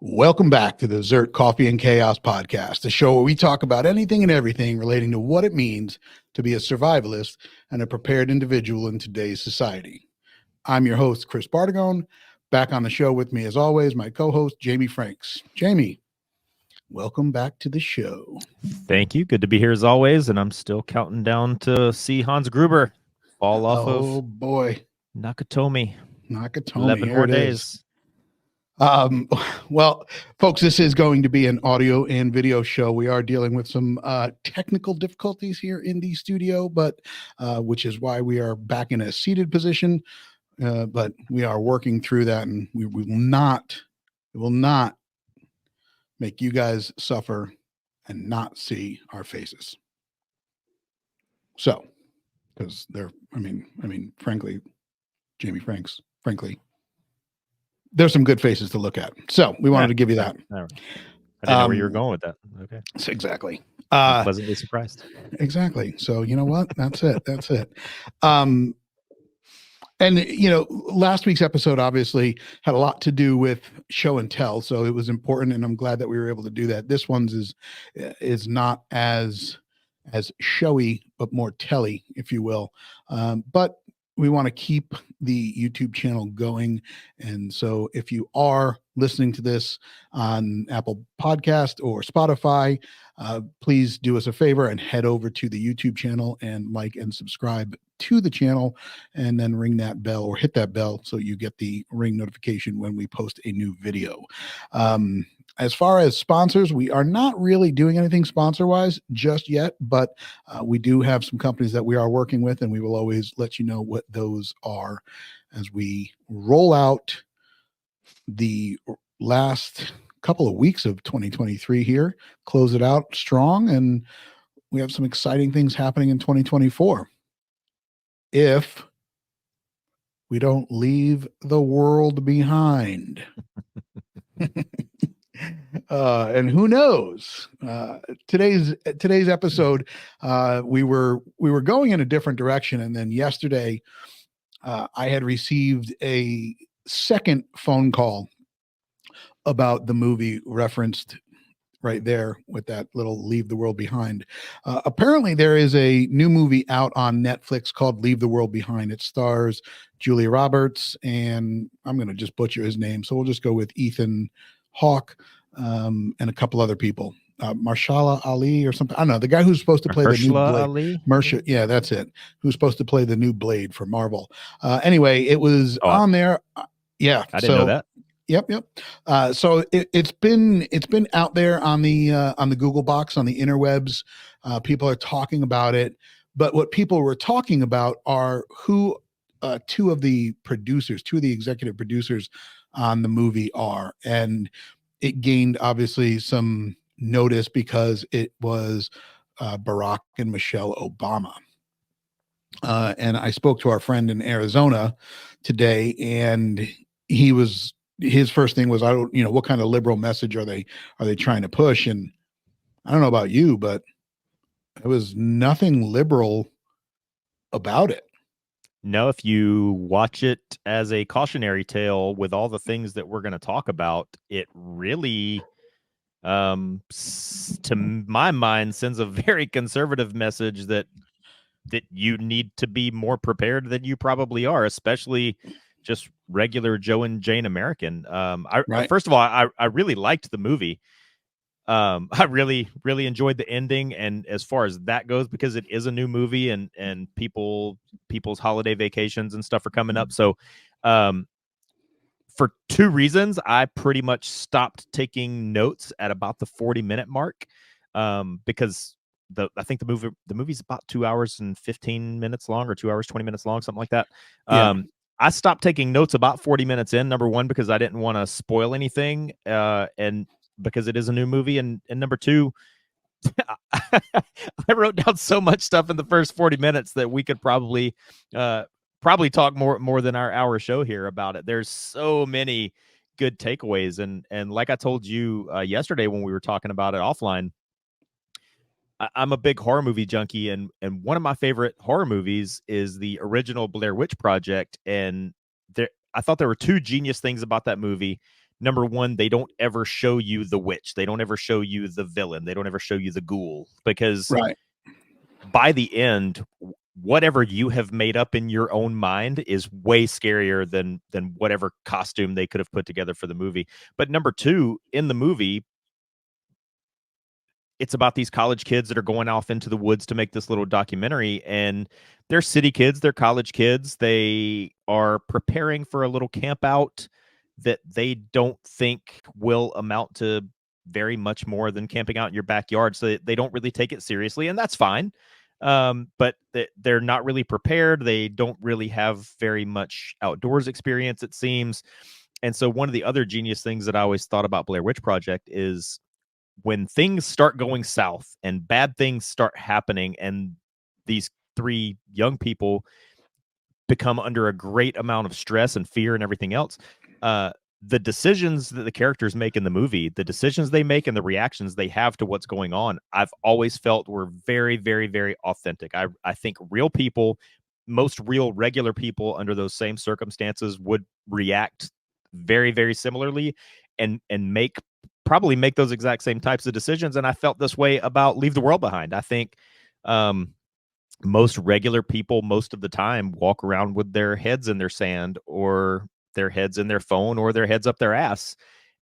Welcome back to the ZERT Coffee and Chaos podcast, a show where we talk about anything and everything relating to what it means to be a survivalist and a prepared individual in today's society. I'm your host, Chris Bartagone. Back on the show with me, as always, my co-host, Jamie Franks. Jamie, welcome back to the show. Thank you. Good to be here as always, and I'm still counting down to see Hans Gruber fall off of Nakatomi. 11 Here more it days. Is. Well, folks, this is going to be an audio and video show. We are dealing with some technical difficulties here in the studio, but which is why we are back in a seated position. But we are working through that, and we will not make you guys suffer and not see our faces. So, because frankly, Jamie Franks, there's some good faces to look at. So we wanted to give you that. I didn't know where you were going with that. Okay. Exactly. I'm pleasantly surprised. Exactly. So you know what? That's it. That's it. And last week's episode obviously had a lot to do with show and tell. So it was important, and I'm glad that we were able to do that. This one's is not as showy, but more telly, if you will. But we want to keep the YouTube channel going. And so if you are listening to this on Apple Podcast or Spotify, please do us a favor and head over to the YouTube channel and like and subscribe to the channel, and then ring that bell or hit that bell so you get the ring notification when we post a new video. As far as sponsors, we are not really doing anything sponsor-wise just yet, but we do have some companies that we are working with, and we will always let you know what those are as we roll out the last couple of weeks of 2023 here, close it out strong, and we have some exciting things happening in 2024. If we don't leave the world behind. And who knows? Today's episode, we were going in a different direction, and then yesterday, I had received a second phone call about the movie referenced right there with that little "Leave the World Behind." Apparently, there is a new movie out on Netflix called "Leave the World Behind." It stars Julia Roberts, and I'm going to just butcher his name, so we'll just go with Ethan Hawke, and a couple other people. Marshala Ali or something. I don't know. The guy who's supposed to play the new Blade. Yeah, that's it. Who's supposed to play the new Blade for Marvel. Anyway, it was on there. Yeah. I didn't know that. Yep. So it's been out there on the Google box, on the interwebs. People are talking about it, but what people were talking about are who two of the executive producers on the movie are, and it gained obviously some notice because it was Barack and Michelle Obama. And I spoke to our friend in Arizona today, and his first thing was, what kind of liberal message are they trying to push? And I don't know about you, but there was nothing liberal about it. No, if you watch it as a cautionary tale with all the things that we're going to talk about, it really, to my mind, sends a very conservative message that you need to be more prepared than you probably are, especially just regular Joe and Jane American. First of all, I really liked the movie. I really, really enjoyed the ending. And as far as that goes, because it is a new movie and people's holiday vacations and stuff are coming up. So, for two reasons, I pretty much stopped taking notes at about the 40-minute mark. Because I think the movie's about 2 hours and 15 minutes long, or 2 hours, 20 minutes long, something like that. Yeah. I stopped taking notes about 40 minutes in, number one, because I didn't want to spoil anything. And because it is a new movie, and number two, I wrote down so much stuff in the first 40 minutes that we could probably talk more than our hour show here about it. There's so many good takeaways, and like I told you yesterday when we were talking about it offline, I'm a big horror movie junkie, and one of my favorite horror movies is the original Blair Witch Project, and I thought there were two genius things about that movie. number one, they don't ever show you the witch. They don't ever show you the villain. They don't ever show you the ghoul, because Right. by the end, whatever you have made up in your own mind is way scarier than whatever costume they could have put together for the movie. But number two, in the movie, it's about these college kids that are going off into the woods to make this little documentary, and they're city kids, they're college kids. They are preparing for a little camp out that they don't think will amount to very much more than camping out in your backyard. So they don't really take it seriously, and that's fine. But they're not really prepared. They don't really have very much outdoors experience, it seems. And so one of the other genius things that I always thought about Blair Witch Project is when things start going south and bad things start happening, and these three young people become under a great amount of stress and fear and everything else, the decisions that the characters make in the movie, the decisions they make and the reactions they have to what's going on, I've always felt were very, very, very authentic. I think real people, most real regular people under those same circumstances would react very, very similarly, and probably make those exact same types of decisions. And I felt this way about Leave the World Behind. I think most regular people most of the time walk around with their heads in their sand, or their heads in their phone, or their heads up their ass.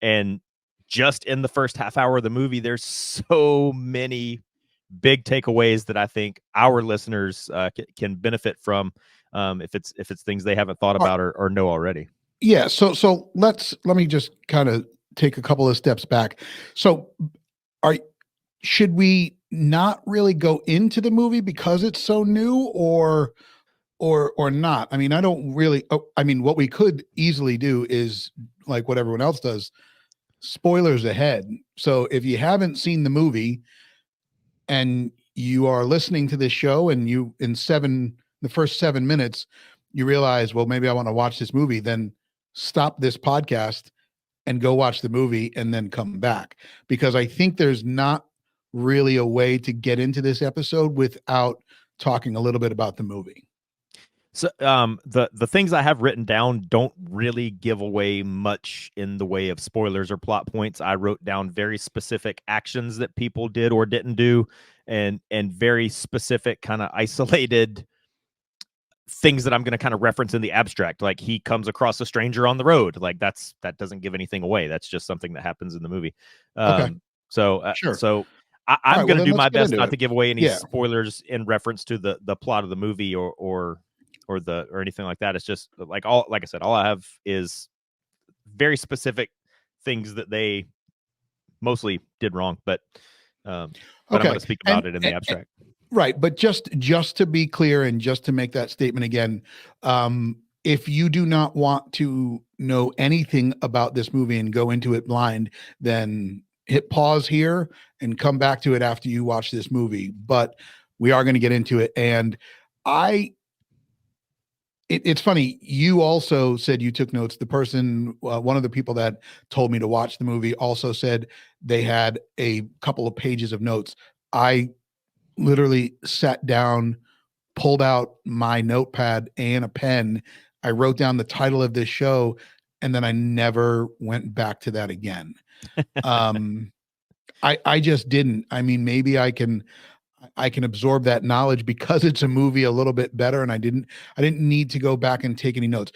And just in the first half hour of the movie, there's so many big takeaways that I think our listeners can benefit from, if it's things they haven't thought about or know already. Yeah. So let me just kind of take a couple of steps back. So are should we not really go into the movie because it's so new, or not? I mean, I don't really. Oh, I mean, what we could easily do is like what everyone else does: spoilers ahead. So if you haven't seen the movie and you are listening to this show, and you the first 7 minutes, you realize, well, maybe I want to watch this movie, then stop this podcast and go watch the movie and then come back, because I think there's not really a way to get into this episode without talking a little bit about the movie. So the things I have written down don't really give away much in the way of spoilers or plot points. I wrote down very specific actions that people did or didn't do, and very specific kind of isolated things that I'm going to kind of reference in the abstract. Like, he comes across a stranger on the road. Like, that doesn't give anything away. That's just something that happens in the movie. Okay, So sure. All I'm right, well going to then do let's my get best into not it. to give away any Yeah. spoilers in reference to the plot of the movie, or anything like that. It's just like I said, all I have is very specific things that they mostly did wrong, but I'm going Okay. to speak about it in the abstract. Right, but just to be clear, and just to make that statement again, if you do not want to know anything about this movie and go into it blind, then hit pause here and come back to it after you watch this movie. But we are going to get into it, and I. It's funny. You also said you took notes. The person, one of the people that told me to watch the movie, also said they had a couple of pages of notes. I literally sat down, pulled out my notepad and a pen. I wrote down the title of this show, and then I never went back to that again. Um, I just didn't. I mean, maybe I can absorb that knowledge because it's a movie a little bit better, and I didn't need to go back and take any notes.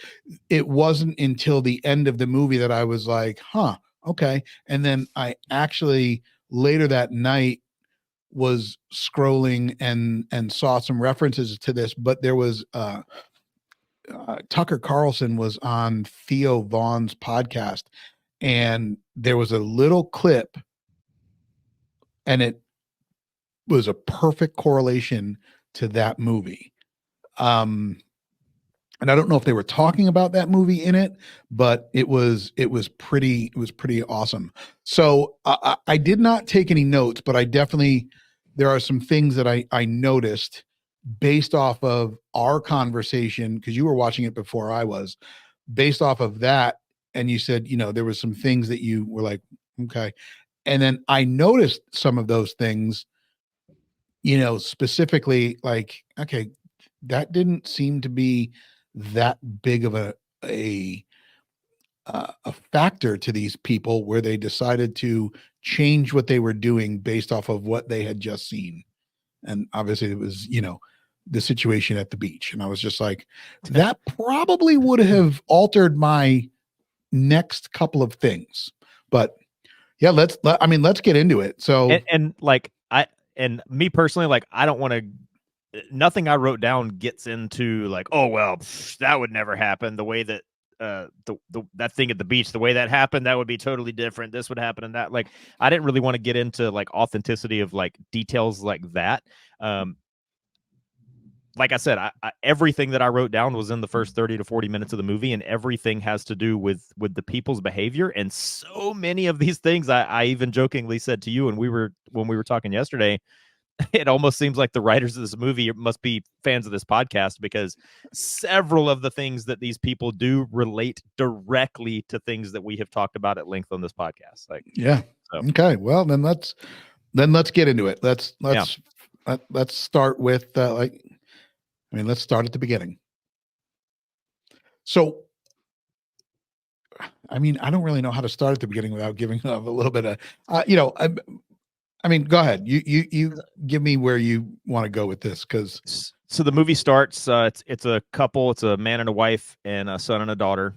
It wasn't until the end of the movie that I was like, huh, okay. And then I actually later that night was scrolling and saw some references to this, but there was Tucker Carlson was on Theo Vaughn's podcast, and there was a little clip, and it was a perfect correlation to that movie. Um, and I don't know if they were talking about that movie in it, but it was pretty awesome. So I did not take any notes, but I definitely there are some things that I noticed based off of our conversation, because you were watching it before I was, based off of that. And you said, there was some things that you were like, okay. And then I noticed some of those things, specifically, like, okay, that didn't seem to be that big of a a factor to these people where they decided to change what they were doing based off of what they had just seen. And obviously it was, the situation at the beach. And I was just like, that probably would have altered my next couple of things. But yeah, let's get into it. So, and like and me personally, like I don't want to. Nothing I wrote down gets into like, oh well, that would never happen. The way that that thing at the beach, the way that happened, that would be totally different. This would happen and that. Like, I didn't really want to get into like authenticity of like details like that. Like I said, everything that I wrote down was in the first 30 to 40 minutes of the movie, and everything has to do with the people's behavior. And so many of these things, I even jokingly said to you, and when we were talking yesterday, it almost seems like the writers of this movie must be fans of this podcast, because several of the things that these people do relate directly to things that we have talked about at length on this podcast. Like, yeah. so. Okay. Well, then let's get into it. Let's start with let's start at the beginning. So, I don't really know how to start at the beginning without giving a little bit of, go ahead. You give me where you want to go with this, because. So the movie starts. It's a couple. It's a man and a wife and a son and a daughter.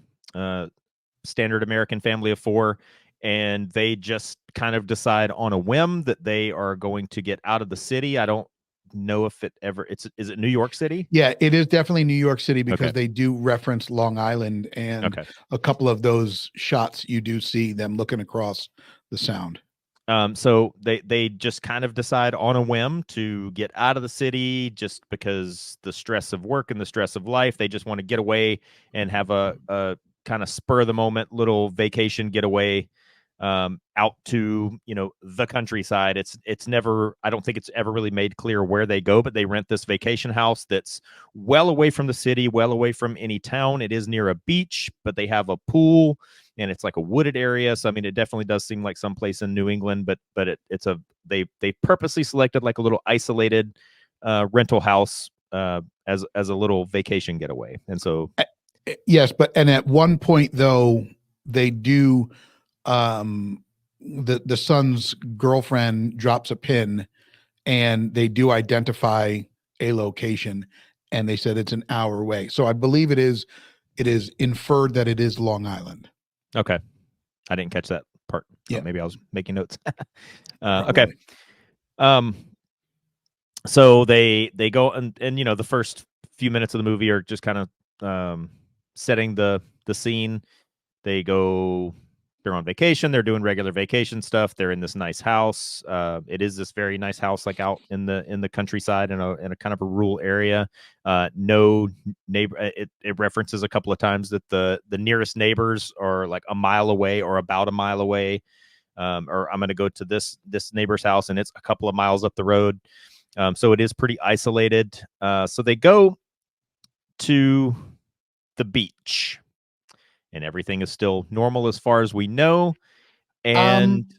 Standard American family of four, and they just kind of decide on a whim that they are going to get out of the city. I don't know if is it New York City? Yeah, it is definitely New York City, because Okay. they do reference Long Island, and a couple of those shots you do see them looking across the Sound. So they just kind of decide on a whim to get out of the city, just because the stress of work and the stress of life. They just want to get away and have a kind of spur of the moment little vacation getaway out to the countryside. It's never, I don't think it's ever really made clear where they go, but they rent this vacation house that's well away from the city, well away from any town. It is near a beach, but they have a pool, and it's like a wooded area. So it definitely does seem like someplace in New England, but they purposely selected like a little isolated rental house as a little vacation getaway. And so yes, and at one point though, they do, the son's girlfriend drops a pin, and they do identify a location, and they said it's an hour away. So I believe it is inferred that it is Long Island. Okay. I didn't catch that part. So yeah. Maybe I was making notes. Okay. So they go and the first few minutes of the movie are just kind of setting the scene. They're on vacation. They're doing regular vacation stuff. They're in this nice house. It is this very nice house, like out in the countryside in a kind of a rural area. No neighbor. It references a couple of times that the nearest neighbors are like a mile away or about a mile away. Or I'm going to go to this neighbor's house, and it's a couple of miles up the road. So it is pretty isolated. So they go to the beach, and everything is still normal as far as we know. And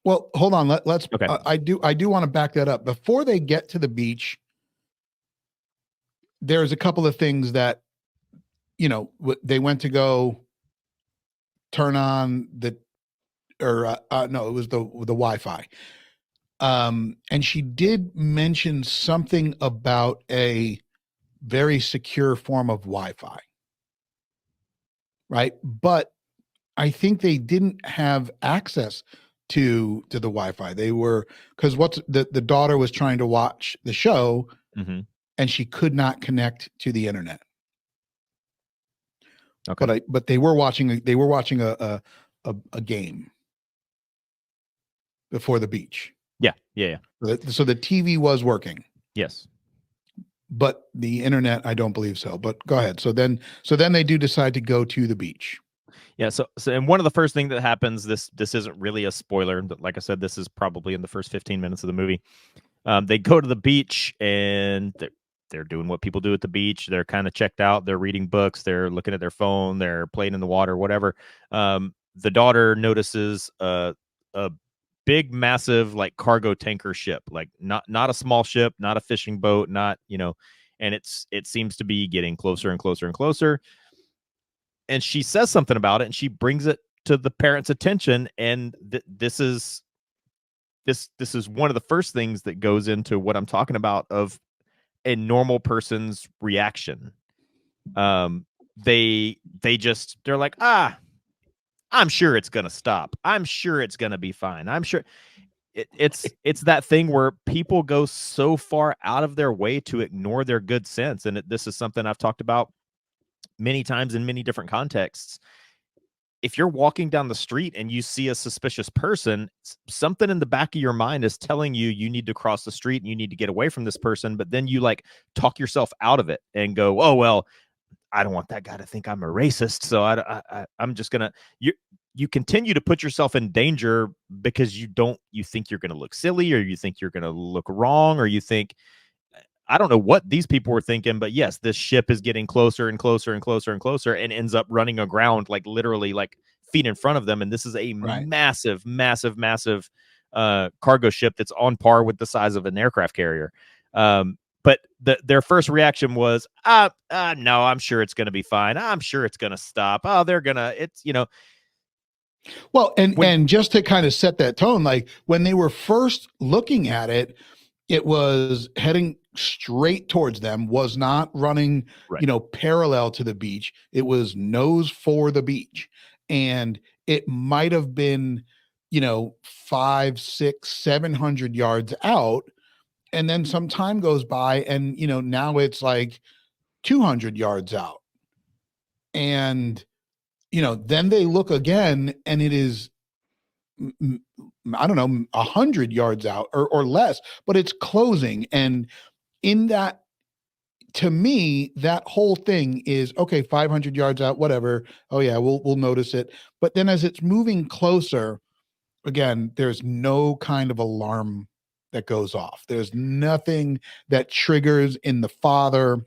well, hold on. Let's. Okay. I do want to back that up. Before they get to the beach, there's a couple of things that, they went to go turn on it was the Wi-Fi. And she did mention something about a very secure form of Wi-Fi. Right. But I think they didn't have access to the Wi-Fi. They were, because the daughter was trying to watch the show, and she could not connect to the internet. Okay. But they were watching a game before the beach. Yeah. So the TV was working. Yes. But the internet, I don't believe so. But go ahead. So then they do decide to go to the beach. Yeah. So and one of the first things that happens, this isn't really a spoiler, but like I said, this is probably in the first 15 minutes of the movie. They go to the beach, and they're doing what people do at the beach. They're kind of checked out. They're reading books. They're looking at their phone. They're playing in the water, whatever. The daughter notices a big, massive, like cargo tanker ship, like not a small ship, not a fishing boat, not, and it seems to be getting closer and closer and closer. and she says something about it, and she brings it to the parents' attention, and this is one of the first things that goes into what I'm talking about of a normal person's reaction. They're like, I'm sure it's gonna stop. I'm sure it's gonna be fine. I'm sure it's that thing where people go so far out of their way to ignore their good sense, and this is something I've talked about many times in many different contexts. If you're walking down the street and you see a suspicious person, something in the back of your mind is telling you you need to cross the street and you need to get away from this person, but then you like talk yourself out of it and go, oh well, I don't want that guy to think I'm a racist, so I'm just gonna you continue to put yourself in danger because you think you're gonna look silly, or you think you're gonna look wrong, or you think, I don't know what these people were thinking, but yes, this ship is getting closer and closer and closer and closer, and ends up running aground like literally like feet in front of them. And this is a Right. massive, massive, massive cargo ship that's on par with the size of an aircraft carrier. But their first reaction was, no, I'm sure it's going to be fine. I'm sure it's going to stop. Oh, it's, Well, and when, and just to kind of set that tone, like when they were first looking at it, it was heading straight towards them, was not running, right. parallel to the beach. It was nose for the beach. And it might have been, 5, 6, 700 yards out. And then some time goes by, and now it's like 200 yards out. And then they look again, and it is, I don't know, 100 yards out or less, but it's closing. And in that, to me, that whole thing is okay, 500 yards out, whatever. Oh yeah, we'll notice it. But then as it's moving closer, again, there's no kind of alarm that goes off. There's nothing that triggers in the father,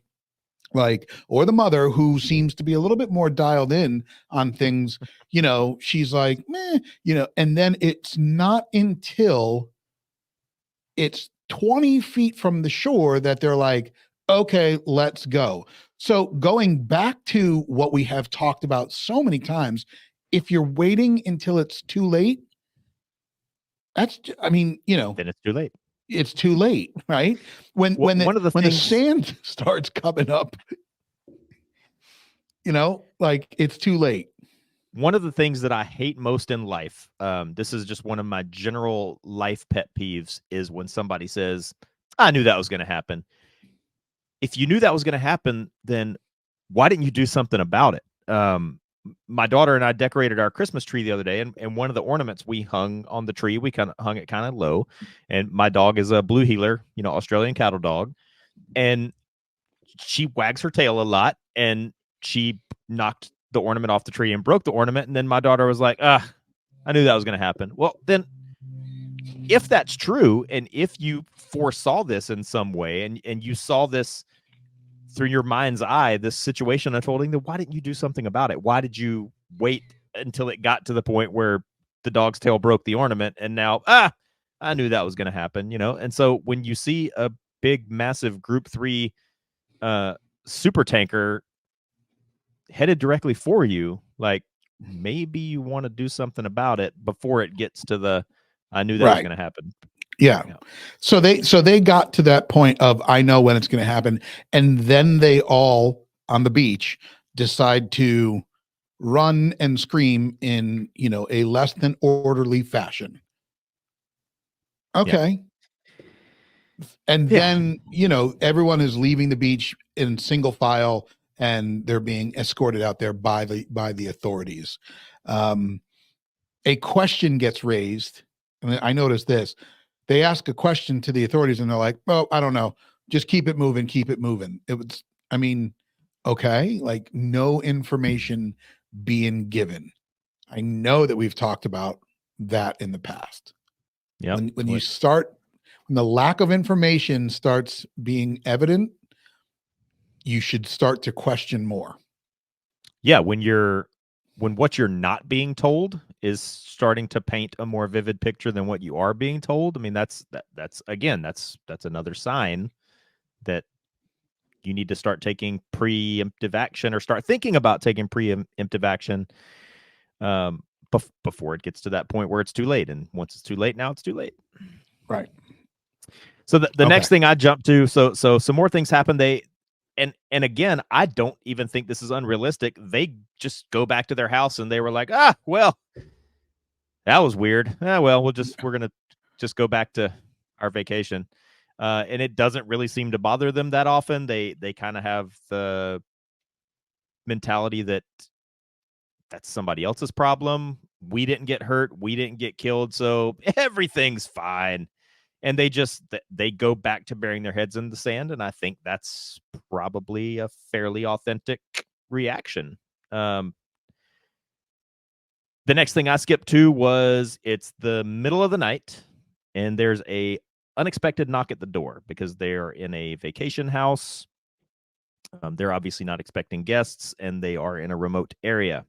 like, or the mother, who seems to be a little bit more dialed in on things. She's like, meh, and then it's not until it's 20 feet from the shore that they're like, okay, let's go. So going back to what we have talked about so many times, if you're waiting until it's too late, I mean, Then it's too late. it's too late, right? When when the One of the when the things sand starts coming up, like it's too late. One of the things that I hate most in life, this is just one of my general life pet peeves, is when somebody says, I knew that was going to happen. If you knew that was going to happen, then why didn't you do something about it? My daughter and I decorated our Christmas tree the other day, and one of the ornaments we hung on the tree, we kind of hung it kind of low. And my dog is a blue heeler, Australian cattle dog. And she wags her tail a lot, and she knocked the ornament off the tree and broke the ornament. And then my daughter was like, I knew that was going to happen. Well, then if that's true, and if you foresaw this in some way, and you saw this through your mind's eye, this situation unfolding, then why didn't you do something about it? Why did you wait until it got to the point where the dog's tail broke the ornament, and now, I knew that was going to happen, And so when you see a big, massive Group 3 super tanker headed directly for you, like, maybe you want to do something about it before it gets to the, I knew that was Right. going to happen. Yeah. Yeah. So they got to that point of, I know when it's going to happen, and then they all on the beach decide to run and scream in, a less than orderly fashion. Okay. And Yeah. then, everyone is leaving the beach in single file, and they're being escorted out there by the authorities. A question gets raised. And I noticed this. They ask a question to the authorities, and they're like, "Well, I don't know. Just keep it moving, keep it moving." It was, I mean, okay, like no information being given. I know that we've talked about that in the past. Yep. When the lack of information starts being evident, you should start to question more. Yeah, when what you're not being told is starting to paint a more vivid picture than what you are being told. I mean, that's again, that's another sign that you need to start taking preemptive action or start thinking about taking preemptive action before it gets to that point where it's too late. And once it's too late, now it's too late. Right. So the next thing I jumped to, so some more things happen. And again, I don't even think this is unrealistic. They just go back to their house and they were like, well, that was weird. Well, we're gonna just go back to our vacation. And it doesn't really seem to bother them that often. They kind of have the mentality that that's somebody else's problem. We didn't get hurt. We didn't get killed. So everything's fine. And they go back to burying their heads in the sand. And I think that's probably a fairly authentic reaction. The next thing I skipped to was it's the middle of the night and there's a unexpected knock at the door because they're in a vacation house. They're obviously not expecting guests and they are in a remote area.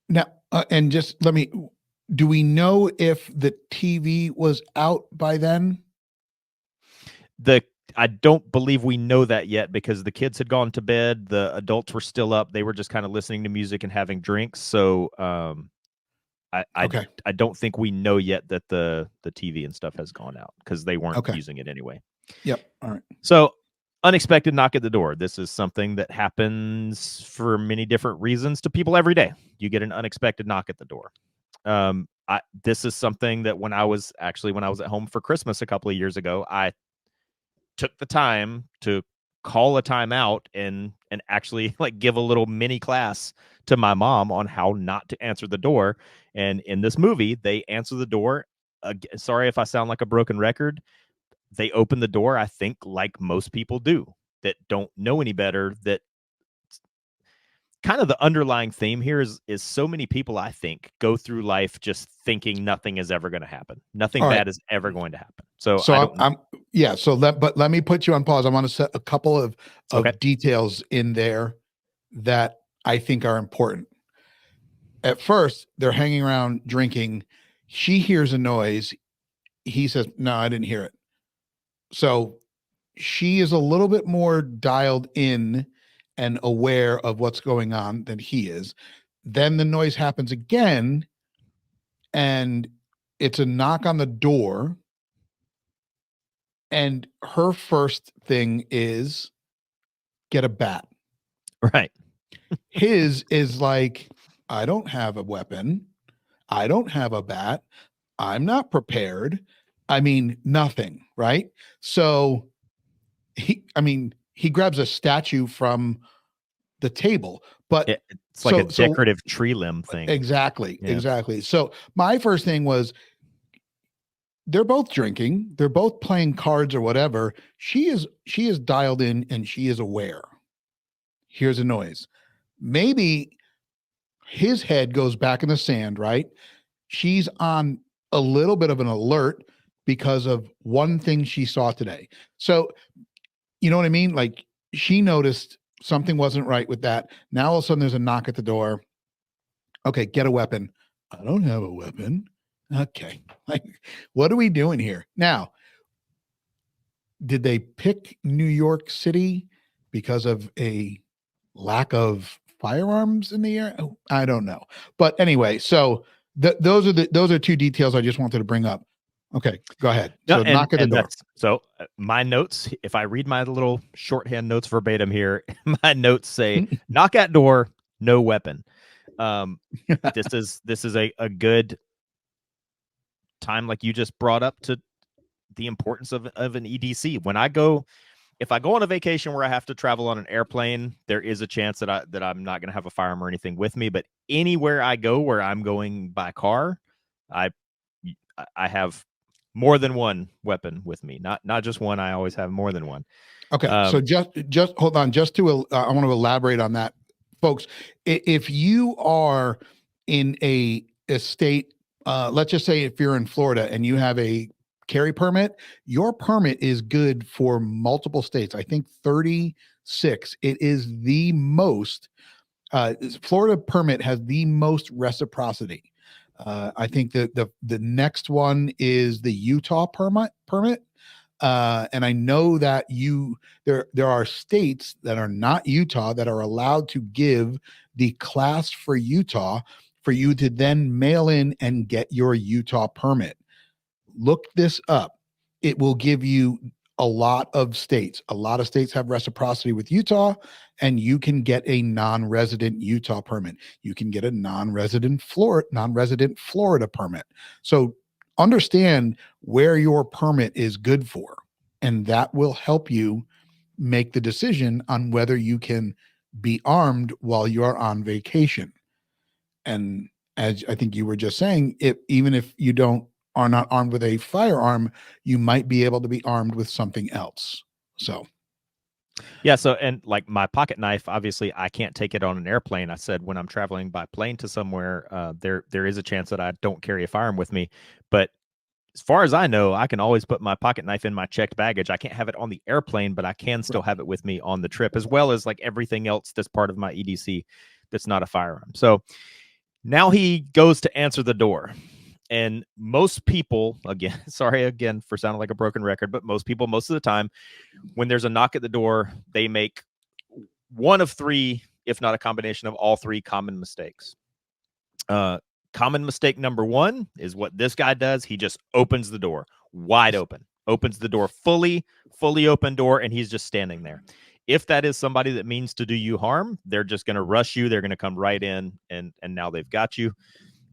Now, and just do we know if the TV was out by then? I don't believe we know that yet because the kids had gone to bed. The adults were still up. They were just kind of listening to music and having drinks. So I don't think we know yet that the TV and stuff has gone out because they weren't using it anyway. Yep. All right. So unexpected knock at the door. This is something that happens for many different reasons to people every day. You get an unexpected knock at the door. This is something that when I was at home for Christmas a couple of years ago, I took the time to call a timeout and actually like give a little mini class to my mom on how not to answer the door. And in this movie, they answer the door. Sorry if I sound like a broken record. They open the door, I think, like most people do that don't know any better. That kind of the underlying theme here is so many people, I think, go through life just thinking nothing is ever going to happen. Nothing bad is ever going to happen. So but let me put you on pause. I want to set a couple of details in there that I think are important. At first, they're hanging around drinking. She hears a noise. He says, "No, I didn't hear it." So she is a little bit more dialed in and aware of what's going on than he is. Then the noise happens again, and it's a knock on the door. And her first thing is get a bat. Right. His is like, I don't have a weapon. I don't have a bat. I'm not prepared. I mean, nothing. Right. So he grabs a statue from the table, but it's like a decorative tree limb thing. Exactly. Yeah. Exactly. So my first thing was, they're both drinking. They're both playing cards or whatever. She is dialed in and she is aware. Here's a noise. Maybe his head goes back in the sand, right? She's on a little bit of an alert because of one thing she saw today. So, you know what I mean? Like, she noticed something wasn't right with that. Now all of a sudden there's a knock at the door. Okay, get a weapon. I don't have a weapon. Okay. Like, what are we doing here? Now, did they pick New York City because of a lack of firearms in the air? Oh, I don't know. But anyway, so those are two details I just wanted to bring up. Okay, go ahead. So knock at the door. So my notes, if I read my little shorthand notes verbatim here, my notes say knock at door, no weapon. This is a good time, like you just brought up, to the importance of an EDC. If I go on a vacation where I have to travel on an airplane, there is a chance that I'm not going to have a firearm or anything with me. But anywhere I go where I'm going by car, I have more than one weapon with me. Not just one. I always have more than one. Okay. So just hold on. I want to elaborate on that, folks. If you are in a state, let's just say if you're in Florida and you have a carry permit, your permit is good for multiple states. I think 36. It is the most, Florida permit has the most reciprocity. I think that the next one is the Utah permit. And I know that there are states that are not Utah that are allowed to give the class for Utah for you to then mail in and get your Utah permit. Look this up. It will give you a lot of states. A lot of states have reciprocity with Utah, and you can get a non-resident Utah permit. You can get a non-resident Florida permit. So understand where your permit is good for, and that will help you make the decision on whether you can be armed while you are on vacation. And as I think you were just saying, even if you don't are not armed with a firearm, you might be able to be armed with something else. So Yeah. So, and like my pocket knife, obviously, I can't take it on an airplane. I said when I'm traveling by plane to somewhere, there is a chance that I don't carry a firearm with me. But as far as I know, I can always put my pocket knife in my checked baggage. I can't have it on the airplane, but I can still have it with me on the trip, as well as like everything else that's part of my EDC that's not a firearm. So now he goes to answer the door. And most people, again, sorry again for sounding like a broken record, but most people, most of the time, when there's a knock at the door, they make one of three, if not a combination of all three common mistakes. Common mistake number one is what this guy does. He just opens the door wide open, opens the door fully open door, and he's just standing there. If that is somebody that means to do you harm, they're just going to rush you. They're going to come right in, and now they've got you.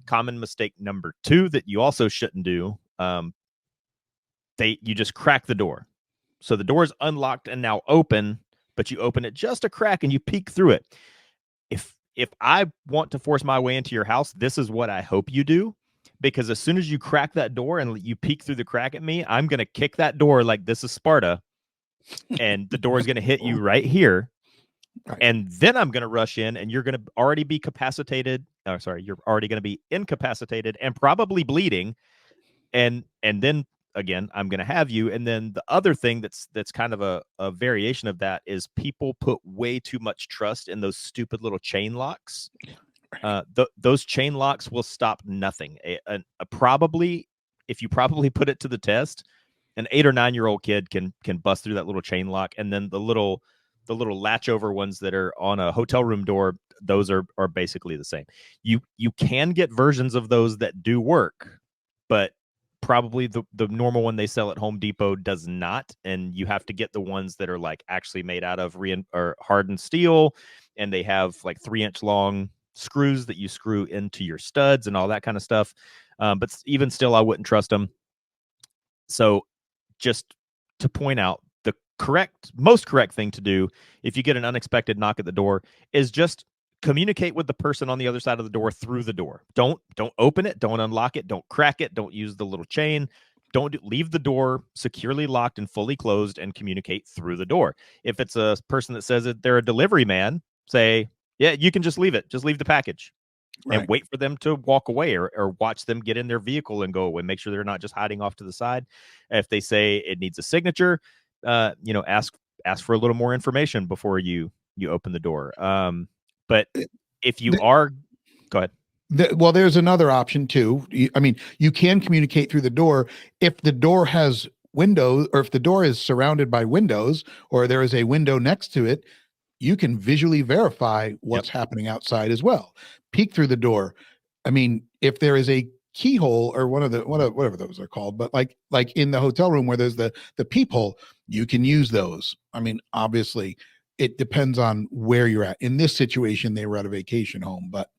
Common mistake number two that you also shouldn't do. You just crack the door. So the door is unlocked and now open, but you open it just a crack and you peek through it. If I want to force my way into your house, this is what I hope you do. Because as soon as you crack that door and you peek through the crack at me, I'm going to kick that door like this is Sparta. And the door is going to hit you right here. Right. And then I'm going to rush in and you're going to already be capacitated. Oh, sorry. You're already going to be incapacitated and probably bleeding. And then again, I'm going to have you. And then the other thing that's kind of a variation of that is people put way too much trust in those stupid little chain locks. Those chain locks will stop nothing. Probably, if you probably put it to the test, an 8 or 9-year-old kid can bust through that little chain lock. And then the little latch over ones that are on a hotel room door, those are basically the same. You can get versions of those that do work, but probably the normal one they sell at Home Depot does not. And you have to get the ones that are like actually made out of hardened steel, and they have like 3-inch long screws that you screw into your studs and all that kind of stuff. But even still, I wouldn't trust them. So just to point out, the most correct thing to do if you get an unexpected knock at the door is just communicate with the person on the other side of the door through the door. Don't open it, don't unlock it, don't crack it, don't use the little chain. Leave the door securely locked and fully closed and communicate through the door. If it's a person that says that they're a delivery man, say, yeah, you can just leave it. Just leave the package. Right. And wait for them to walk away or watch them get in their vehicle and go away. Make sure they're not just hiding off to the side. If they say it needs a signature, ask for a little more information before you open the door. But if you go ahead. Well, there's another option too. I mean, you can communicate through the door if the door has windows, or if the door is surrounded by windows, or there is a window next to it. You can visually verify what's happening outside as well. Peek through the door. I mean, if there is a keyhole or whatever those are called, but like in the hotel room where there's the peephole, you can use those. I mean, obviously, it depends on where you're at. In this situation, they were at a vacation home, but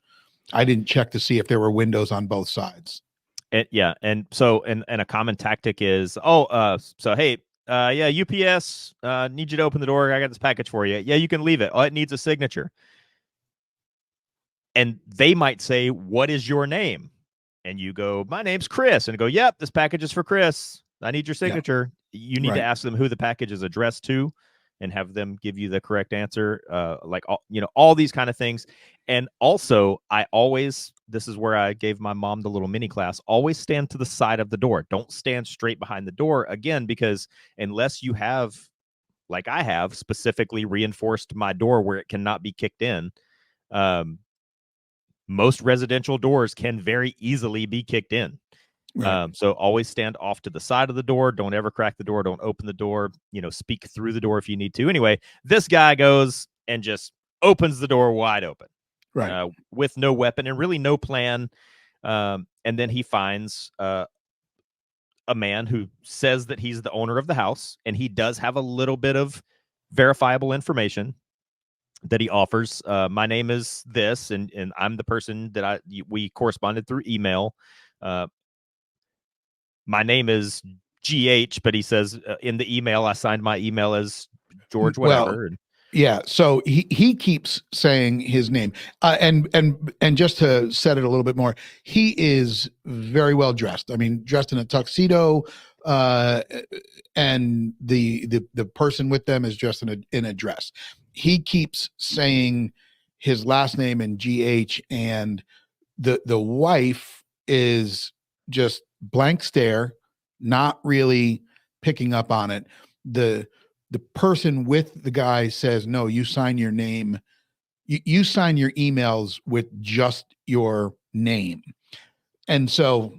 I didn't check to see if there were windows on both sides. And so a common tactic is, so hey, yeah, UPS, need you to open the door. I got this package for you. Yeah, you can leave it. Oh, it needs a signature. And they might say, what is your name? And you go, my name's Chris. And go, yep, this package is for Chris. I need your signature. Yeah. You need to ask them who the package is addressed to and have them give you the correct answer. All these kind of things. And also, this is where I gave my mom the little mini class, always stand to the side of the door. Don't stand straight behind the door, again, because unless you have, like I have, specifically reinforced my door where it cannot be kicked in, most residential doors can very easily be kicked in. Right. So always stand off to the side of the door. Don't ever crack the door. Don't open the door. Speak through the door if you need to. Anyway, this guy goes and just opens the door wide open Right. with no weapon and really no plan. And then he finds a man who says that he's the owner of the house, and he does have a little bit of verifiable information that he offers. My name is this, and I'm the person that we corresponded through email. My name is GH, but he says in the email I signed my email as George Well, whatever. yeah. So he keeps saying his name, and just to set it a little bit more, he is very well dressed. I mean, dressed in a tuxedo, and the person with them is dressed in a dress. He keeps saying his last name in GH, and the wife is just blank stare, not really picking up on it. The person with the guy says, no, you sign your name. You sign your emails with just your name. And so,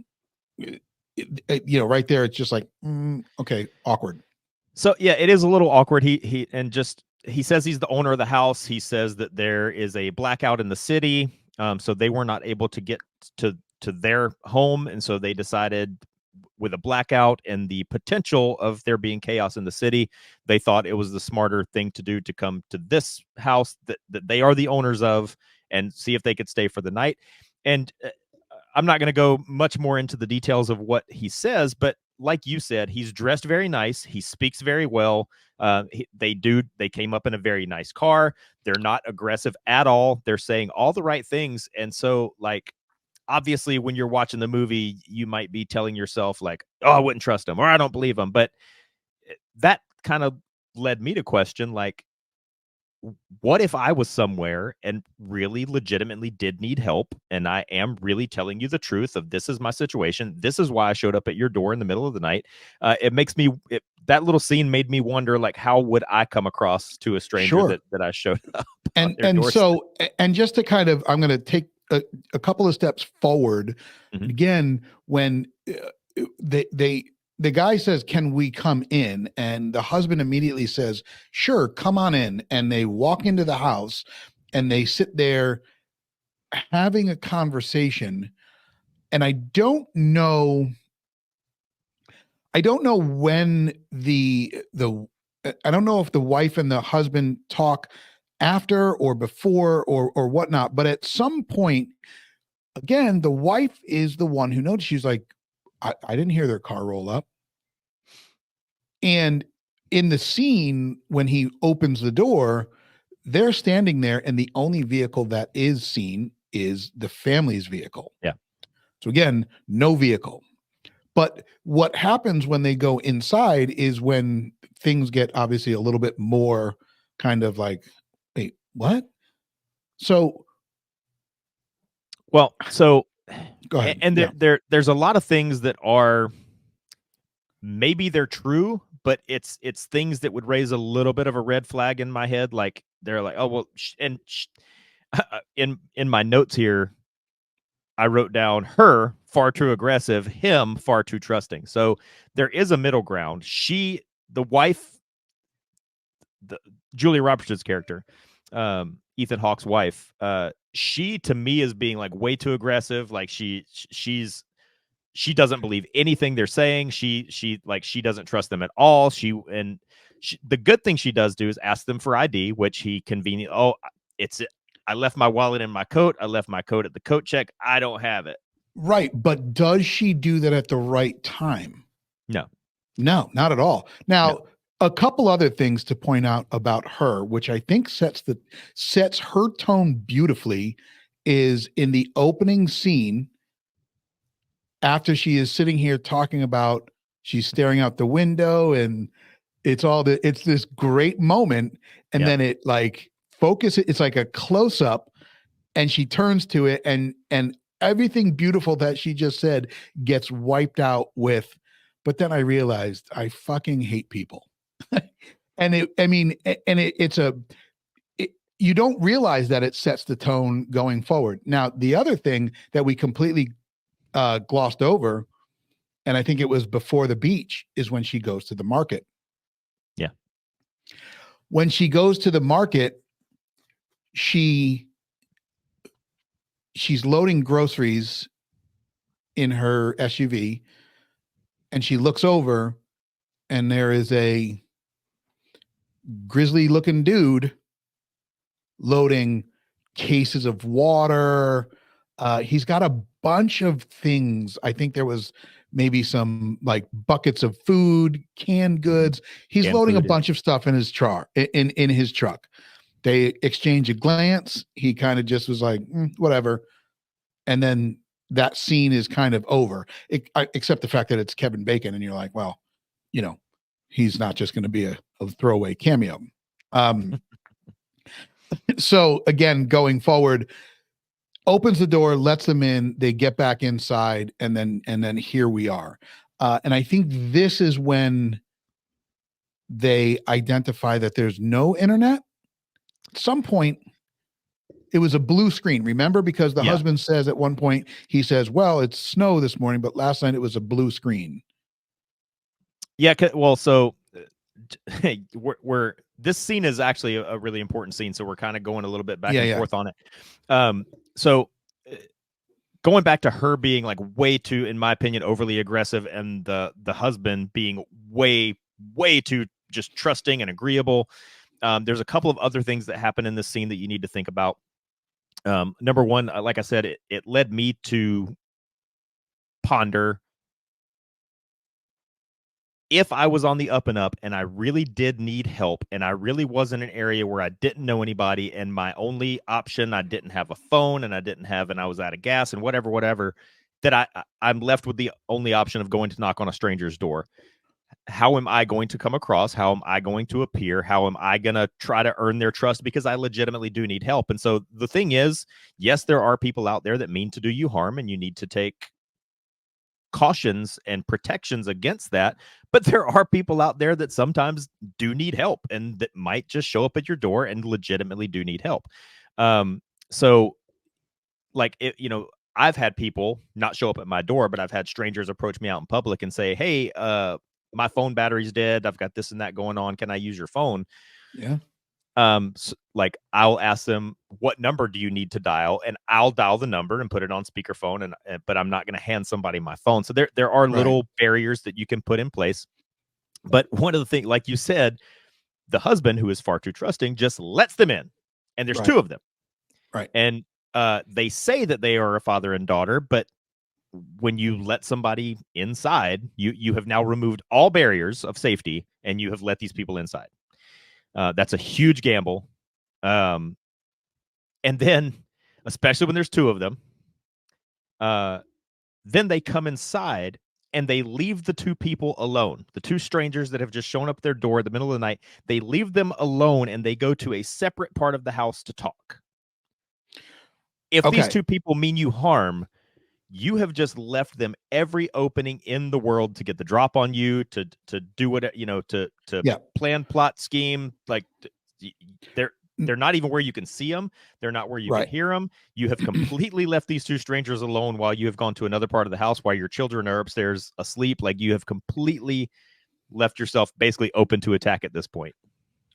right there, it's just like, okay, awkward. So yeah, it is a little awkward. He says he's the owner of the house. He says that there is a blackout in the city. So they were not able to get to their home. And so they decided, with a blackout and the potential of there being chaos in the city, they thought it was the smarter thing to do to come to this house that they are the owners of and see if they could stay for the night. And I'm not going to go much more into the details of what he says, but like you said, he's dressed very nice. He speaks very well. They came up in a very nice car. They're not aggressive at all. They're saying all the right things. And so, like, obviously when you're watching the movie, you might be telling yourself like, oh, I wouldn't trust him or I don't believe him. But that kind of led me to question, like, what if I was somewhere and really legitimately did need help, and I am really telling you the truth of this is my situation. This is why I showed up at your door in the middle of the night. That little scene made me wonder, like, how would I come across to a stranger Sure. that I showed up and so, and just to kind of, I'm going to take a couple of steps forward. Mm-hmm. Again, when the guy says, can we come in? And the husband immediately says, sure, come on in. And they walk into the house and they sit there having a conversation. And I don't know when I don't know if the wife and the husband talk after or before or whatnot, but at some point, again, the wife is the one who noticed. She's like, I didn't hear their car roll up. And in the scene, when he opens the door, they're standing there, and the only vehicle that is seen is the family's vehicle. Yeah. So again, no vehicle. But what happens when they go inside is when things get obviously a little bit more kind of like, wait, what? So, well, so go ahead. And there's a lot of things that are, maybe they're true, but it's things that would raise a little bit of a red flag in my head. Like, they're like, oh, well, in my notes here, I wrote down her far too aggressive, him far too trusting. So there is a middle ground. The wife, Julia Roberts' character, Ethan Hawke's wife, she to me is being like way too aggressive. Like she doesn't believe anything they're saying. She doesn't trust them at all. The good thing she does do is ask them for ID, which he convenient. Oh, I left my wallet in my coat. I left my coat at the coat check. I don't have it. Right. But does she do that at the right time? No, not at all. Now, a couple other things to point out about her, which I think sets her tone beautifully, is in the opening scene, after she is sitting here talking about, she's staring out the window and it's this great moment. And then it like focuses, it's like a close up, and she turns to it, and everything beautiful that she just said gets wiped out with, but then I realized I fucking hate people. You don't realize that it sets the tone going forward. Now, the other thing that we completely glossed over and I think it was before the beach is when she goes to the market. Yeah. When she goes to the market, she's loading groceries in her SUV, and she looks over, and there is a grizzly looking dude loading cases of water. He's got a bunch of things. I think there was maybe some like buckets of food, canned goods. He's Canned loading a food, yeah. bunch of stuff in his truck. In his truck, they exchange a glance. He kind of just was like, whatever, and then that scene is kind of over. Except the fact that it's Kevin Bacon, and you're like, well, you know, he's not just going to be a throwaway cameo. So again, going forward, opens the door, lets them in, they get back inside, and then here we are. And I think this is when they identify that there's no internet. At some point, it was a blue screen. Remember, because the Yeah. husband says at one point, he says, well, it's snow this morning, but last night it was a blue screen. Yeah. Well, so we're this scene is actually a really important scene, so we're kind of going a little bit back and forth on it. So going back to her being like way too, in my opinion, overly aggressive, and the husband being way too just trusting and agreeable. There's a couple of other things that happen in this scene that you need to think about. Number one, like I said, it led me to ponder, if I was on the up and up and I really did need help, and I really was in an area where I didn't know anybody, and my only option, I didn't have a phone, and I was out of gas, and whatever, that I'm left with the only option of going to knock on a stranger's door. How am I going to come across? How am I going to appear? How am I going to try to earn their trust? Because I legitimately do need help. And so the thing is, yes, there are people out there that mean to do you harm, and you need to take cautions and protections against that. But there are people out there that sometimes do need help, and that might just show up at your door and legitimately do need help. So like, I've had people not show up at my door, but I've had strangers approach me out in public and say, hey, my phone battery's dead. I've got this and that going on. Can I use your phone? Yeah. So, like, I'll ask them, what number do you need to dial? And I'll dial the number and put it on speakerphone. But I'm not going to hand somebody my phone. So there are little barriers that you can put in place. But one of the things, like you said, the husband, who is far too trusting, just lets them in. And there's two of them. Right. And they say that they are a father and daughter, but when you let somebody inside, you have now removed all barriers of safety, and you have let these people inside. That's a huge gamble. And then, especially when there's two of them, then they come inside and they leave the two people alone. The two strangers that have just shown up at their door in the middle of the night, they leave them alone, and they go to a separate part of the house to talk. If these two people mean you harm, you have just left them every opening in the world to get the drop on you, to do what, to plan, plot, scheme. Like, they're not even where you can see them. They're not where you can hear them. You have completely left these two strangers alone while you have gone to another part of the house while your children are upstairs asleep. Like, you have completely left yourself basically open to attack at this point.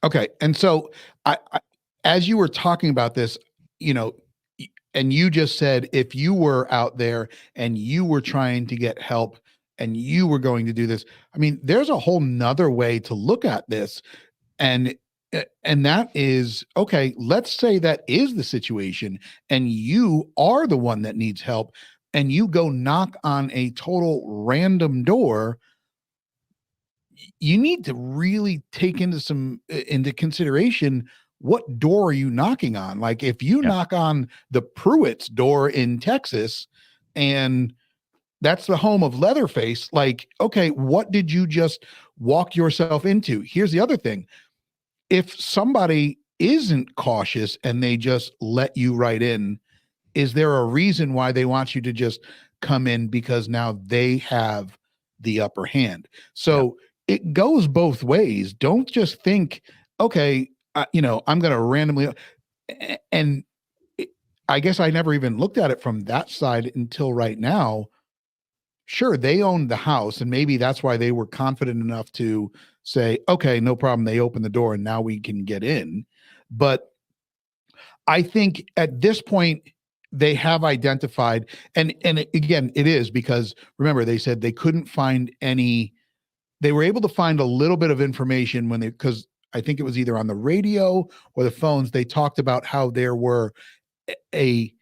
Okay. And so I as you were talking about this, and you just said, if you were out there and you were trying to get help and you were going to do this, I mean, there's a whole nother way to look at this. And that is, okay, let's say that is the situation and you are the one that needs help, and you go knock on a total random door. You need to really take into consideration, what door are you knocking on? Like, if you knock on the Pruitt's door in Texas, and that's the home of Leatherface, like, okay, what did you just walk yourself into? Here's the other thing. If somebody isn't cautious and they just let you right in, is there a reason why they want you to just come in because now they have the upper hand? So it goes both ways. Don't just think, okay, I'm going to randomly, and I guess I never even looked at it from that side until right now. sure, they owned the house, and maybe that's why they were confident enough to say, okay, no problem. They open the door and now we can get in. But I think at this point, they have identified, and again, it is because remember, they said they couldn't find any, they were able to find a little bit of information when they, because I think it was either on the radio or the phones, they talked about how there were a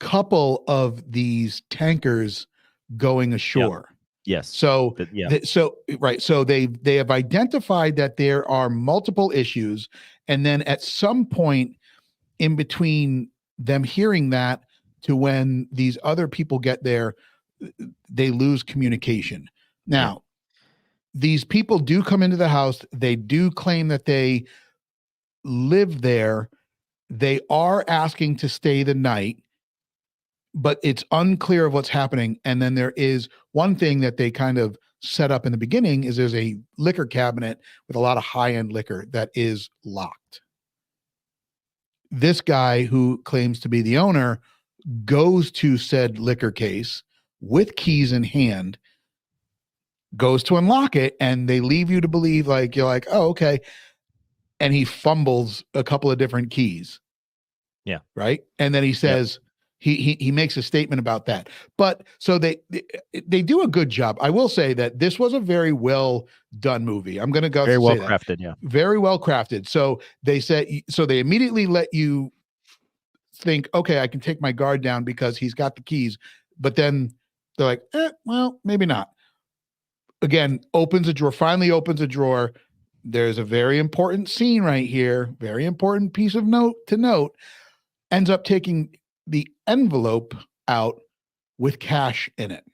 couple of these tankers going Yep. ashore. Yes. So, Yeah. so right, so they have identified that there are multiple issues, and then at some point in between them hearing that to when these other people get there, they lose communication. Now, these people do come into the house. They do claim that they live there. They are asking to stay the night, but it's unclear of what's happening. And then there is one thing that they kind of set up in the beginning is there's a liquor cabinet with a lot of high-end liquor that is locked. This guy who claims to be the owner goes to said liquor case with keys in hand, goes to unlock it, and they leave you to believe like you're like, oh, okay. And he fumbles a couple of different keys. Yeah. Right. And then he says, he makes a statement about that. But so they do a good job. I will say that this was a very well done movie. I'm going to go very well say crafted. that. Yeah. Very well crafted. So they said, so they immediately let you think, okay, I can take my guard down because he's got the keys. But then they're like, well, maybe not. Again, finally opens a drawer. There's a very important scene right here, very important piece of note to note, ends up taking the envelope out with cash in it.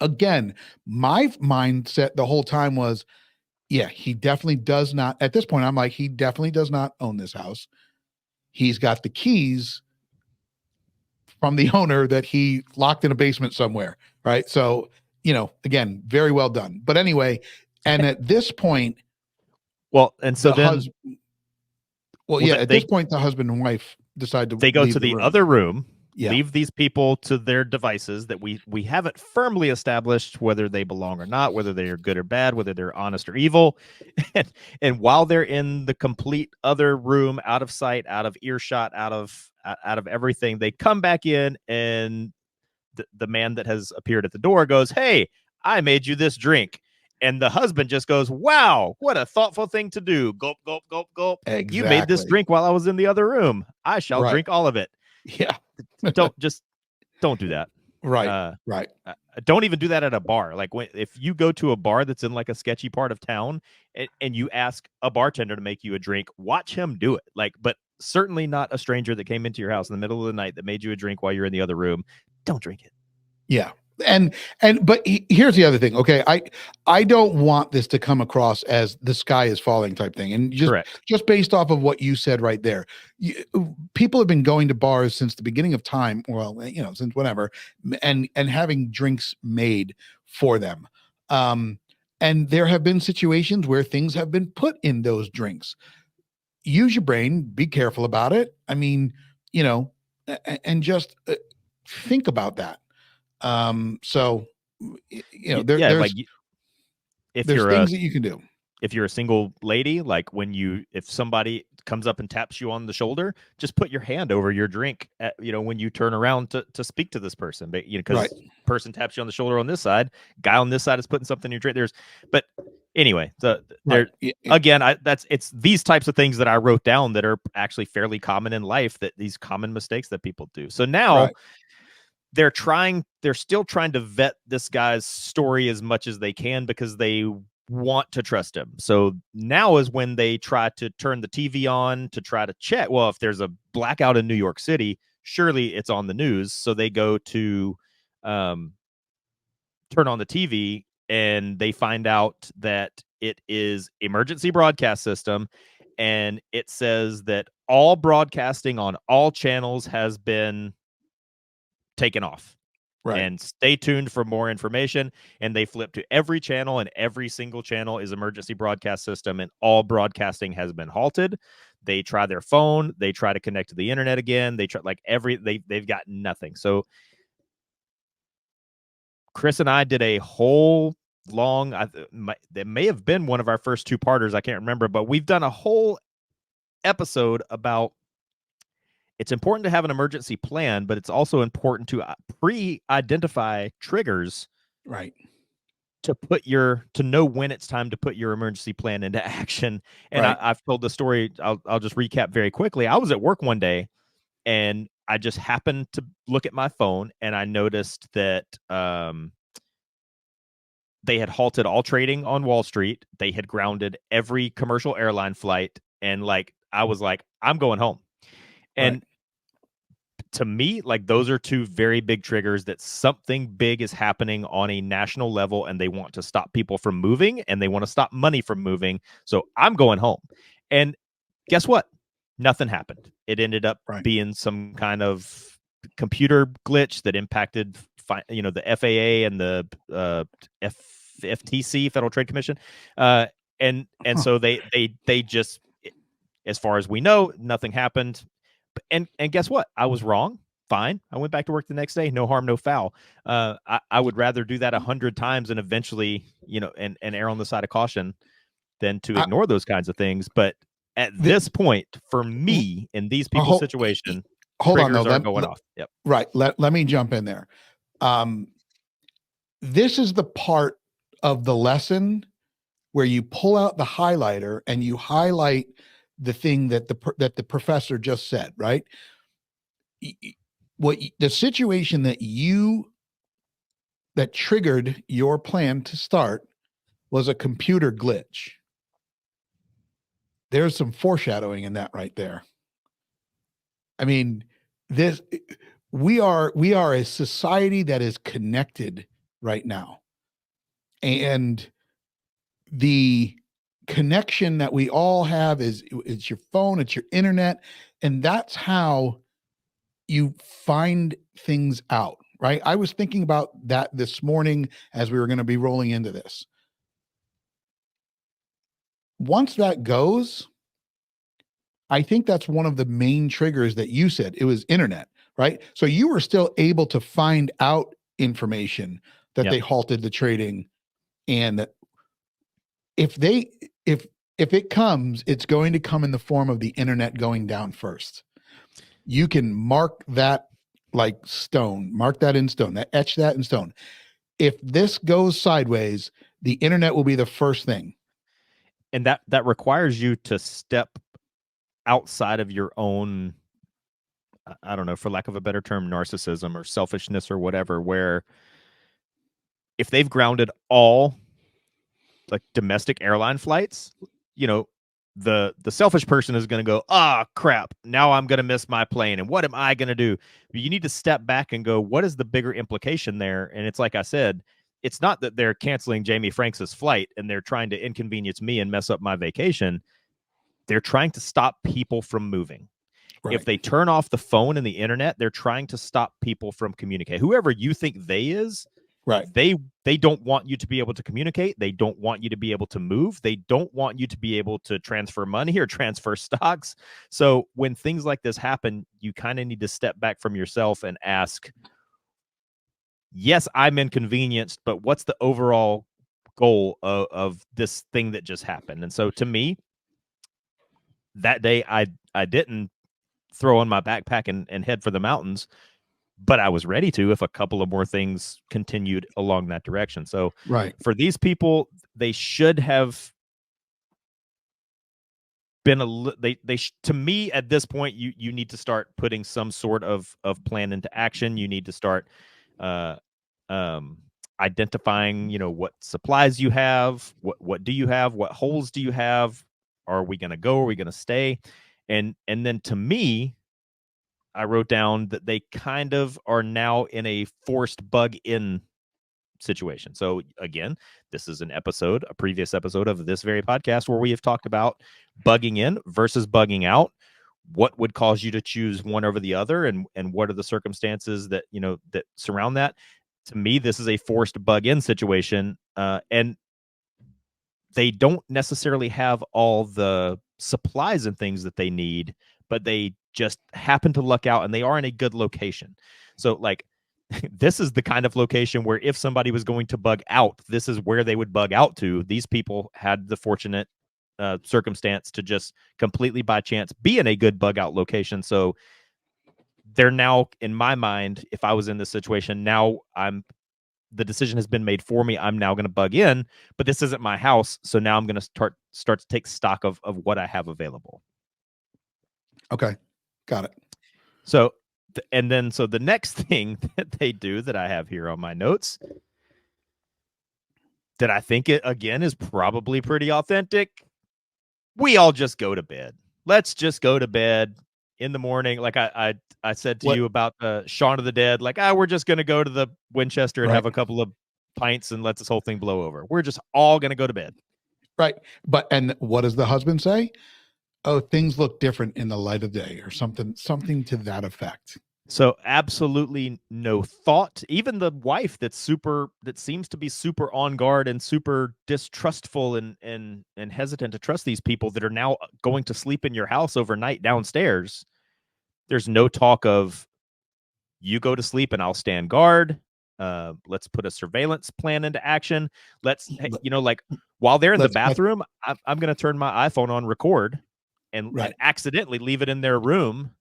Again, my mindset the whole time was, yeah, he definitely does not, at this point, I'm like, he definitely does not own this house. He's got the keys from the owner that he locked in a basement somewhere, right? So, again, very well done. But anyway, and at this point, well, and so then, at this point, the husband and wife decide to they go leave to the room. other room, Yeah. leave these people to their devices that we haven't firmly established whether they belong or not, whether they are good or bad, whether they're honest or evil. And while they're in the complete other room, out of sight, out of earshot, out of everything, they come back in, and the man that has appeared at the door goes, "Hey, I made you this drink." And the husband just goes, "Wow, what a thoughtful thing to do. Gulp, gulp, gulp, gulp. Exactly. You made this drink while I was in the other room. I shall drink all of it." Yeah. Don't do that. Right. Don't even do that at a bar. Like if you go to a bar that's in like a sketchy part of town and you ask a bartender to make you a drink, watch him do it. But certainly not a stranger that came into your house in the middle of the night that made you a drink while you're in the other room. Don't drink it. Yeah. But here's the other thing. Okay. I don't want this to come across as the sky is falling type thing. And just based off of what you said right there, people have been going to bars since the beginning of time. Well, since whenever, and having drinks made for them. And there have been situations where things have been put in those drinks. Use your brain, be careful about it. I mean, and just think about that. So there's things that you can do. If you're a single lady, like if somebody comes up and taps you on the shoulder, just put your hand over your drink when you turn around to speak to this person. But because person taps you on the shoulder on this side, guy on this side is putting something in your drink. But anyway, again, it's these types of things that I wrote down that are actually fairly common in life, that these common mistakes that people do. So now they're still trying to vet this guy's story as much as they can because they want to trust him. So now is when they try to turn the TV on to try to check. Well, if there's a blackout in New York City, surely it's on the news. So they go to turn on the TV, and they find out that it is emergency broadcast system. And it says that all broadcasting on all channels has been taken off. Right. And stay tuned for more information. And they flip to every channel, and every single channel is emergency broadcast system, and all broadcasting has been halted. They try their phone, they try to connect to the internet again. They try they've got nothing. So Chris and I did a whole long, that may have been one of our first two-parters, I can't remember, but we've done a whole episode about it's important to have an emergency plan, but it's also important to pre-identify triggers Right. to know when it's time to put your emergency plan into action. And Right. I've told the story. I'll just recap very quickly. I was at work one day and I just happened to look at my phone and I noticed that they had halted all trading on Wall Street. They had grounded every commercial airline flight. And like, I was like, I'm going home. And Right. to me, like those are two very big triggers that something big is happening on a national level and they want to stop people from moving and they want to stop money from moving. So I'm going home. And guess what? Nothing happened. It ended up Right. being some kind of computer glitch that impacted, the FAA and the FTC, Federal Trade Commission. And so they just, as far as we know, nothing happened. And guess what? I was wrong. Fine. I went back to work the next day. No harm, no foul. I would rather do that 100 times and eventually, and err on the side of caution than to I, ignore those kinds of things. But at this point, for me, in these people's situation, hold on though. triggers are going off. Yep. Right. Let me jump in there. This is the part of the lesson where you pull out the highlighter and you highlight the thing that the professor just said, right? The situation that triggered your plan to start was a computer glitch. There's some foreshadowing in that right there. I mean, we are a society that is connected right now. And the connection that we all have it's your phone, it's your internet, and that's how you find things out, right? I was thinking about that this morning as we were going to be rolling into this. Once that goes, I think that's one of the main triggers that you said. It was internet, right? So you were still able to find out information that they halted the trading. And if it comes, it's going to come in the form of the internet going down first. You can mark that like stone, mark that in stone, etch that in stone. If this goes sideways, the internet will be the first thing. And that requires you to step outside of your own, I don't know, for lack of a better term, narcissism or selfishness or whatever, where if they've grounded all like domestic airline flights, the selfish person is going to go, crap, now I'm going to miss my plane. And what am I going to do? But you need to step back and go, what is the bigger implication there? And it's like I said, it's not that they're canceling Jamie Franks' flight and they're trying to inconvenience me and mess up my vacation. They're trying to stop people from moving. Right. If they turn off the phone and the internet, they're trying to stop people from communicating. Whoever you think they is, right? They don't want you to be able to communicate. They don't want you to be able to move. They don't want you to be able to transfer money or transfer stocks. So when things like this happen, you kind of need to step back from yourself and ask, yes, I'm inconvenienced, but what's the overall goal of this thing that just happened? And so to me, that day I didn't throw on my backpack and head for the mountains, but I was ready to if a couple of more things continued along that direction. So right. For these people, they should have been to me at this point, you need to start putting some sort of plan into action. You need to start identifying, what supplies you have, what do you have, what holes do you have, are we going to go, are we going to stay? And then to me, I wrote down that they kind of are now in a forced bug in situation. So again, this is a previous episode of this very podcast where we have talked about bugging in versus bugging out. What would cause you to choose one over the other, and what are the circumstances that that surround that? To me, this is a forced bug in situation, and they don't necessarily have all the supplies and things that they need, but they just happen to luck out and they are in a good location. So like this is the kind of location where if somebody was going to bug out, this is where they would bug out to. These people had the fortunate circumstance to just completely by chance be in a good bug out location. So they're now, in my mind, if I was in this situation, now the decision has been made for me. I'm now going to bug in, but this isn't my house. So now I'm going to start to take stock of what I have available. Okay. Got it. So, and then, so the next thing that they do that I have here on my notes that I think it again is probably pretty authentic. We all just go to bed. Let's just go to bed in the morning. Like I said to you about Shaun of the Dead, like, we're just going to go to the Winchester and have a couple of pints and let this whole thing blow over. We're just all going to go to bed. Right. And what does the husband say? Oh, things look different in the light of day, or something to that effect. So absolutely no thought. Even the wife that seems to be super on guard and super distrustful and hesitant to trust these people that are now going to sleep in your house overnight downstairs. There's no talk of, you go to sleep and I'll stand guard. Let's put a surveillance plan into action. Let's, like, while they're in the bathroom, I'm going to turn my iPhone on record and accidentally leave it in their room.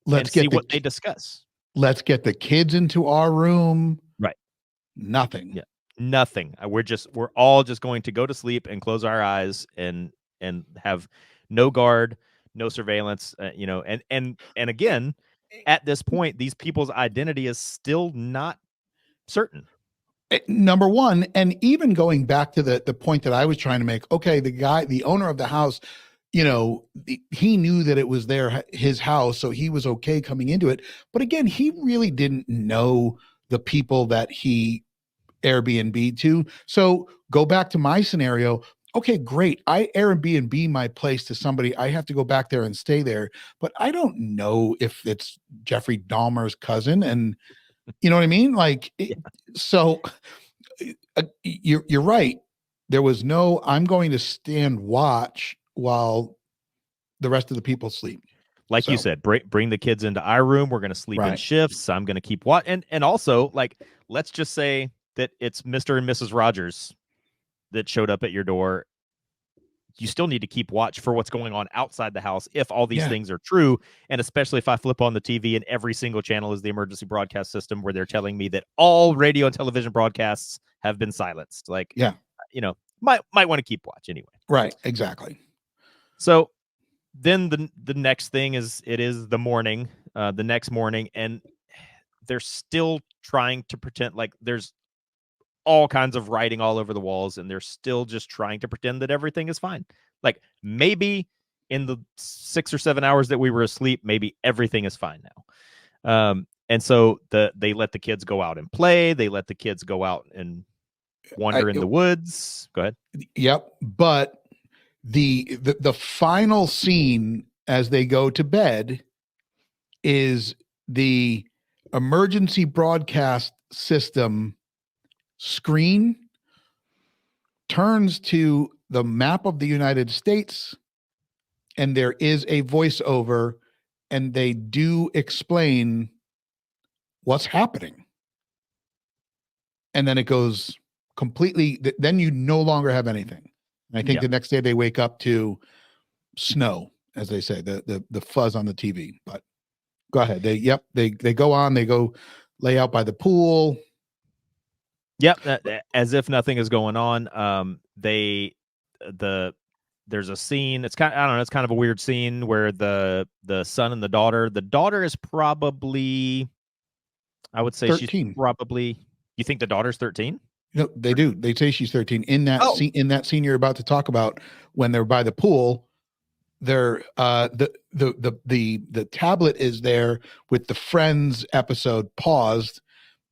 Let's see what they discuss. Let's get the kids into our room. Right. Nothing. Yeah. Nothing. We're all just going to go to sleep and close our eyes and have no guard, no surveillance, and again, at this point, these people's identity is still not certain. Number one, and even going back to the point that I was trying to make, okay, the owner of the house, he knew that it was his house, so he was okay coming into it. But again, he really didn't know the people that he Airbnb to. So go back to my scenario. Okay, great. I Airbnb my place to somebody. I have to go back there and stay there, but I don't know if it's Jeffrey Dahmer's cousin. And you know what I mean? Like, so you're right. There was no, I'm going to stand watch while the rest of the people sleep. Like you said, bring the kids into our room. We're going to sleep in shifts. I'm going to keep watch. And also, like, let's just say that it's Mr. and Mrs. Rogers that showed up at your door. You still need to keep watch for what's going on outside the house if all these things are true. And especially if I flip on the TV and every single channel is the emergency broadcast system where they're telling me that all radio and television broadcasts have been silenced. Like, might want to keep watch anyway. Right. Exactly. So then the next thing is, it is the morning, the next morning, and they're still trying to pretend like there's all kinds of writing all over the walls, and they're still just trying to pretend that everything is fine. Like, maybe in the 6 or 7 hours that we were asleep, maybe everything is fine now. And so they let the kids go out and play. They let the kids go out and wander in the woods. Go ahead. Yep. But the final scene as they go to bed is the emergency broadcast system screen turns to the map of the United States, and there is a voiceover, and they do explain what's happening. And then it goes completely, then you no longer have anything. And I think the next day they wake up to snow, as they say, the fuzz on the TV. But go ahead. They go on, they go lay out by the pool. Yep, as if nothing is going on. There's a scene. It's kind of, I don't know. It's kind of a weird scene where the son and the daughter is probably, I would say 13. She's probably. You think the daughter's 13? No, they do. They say she's 13 in that scene. In that scene you're about to talk about, when they're by the pool, they're the tablet is there with the Friends episode paused.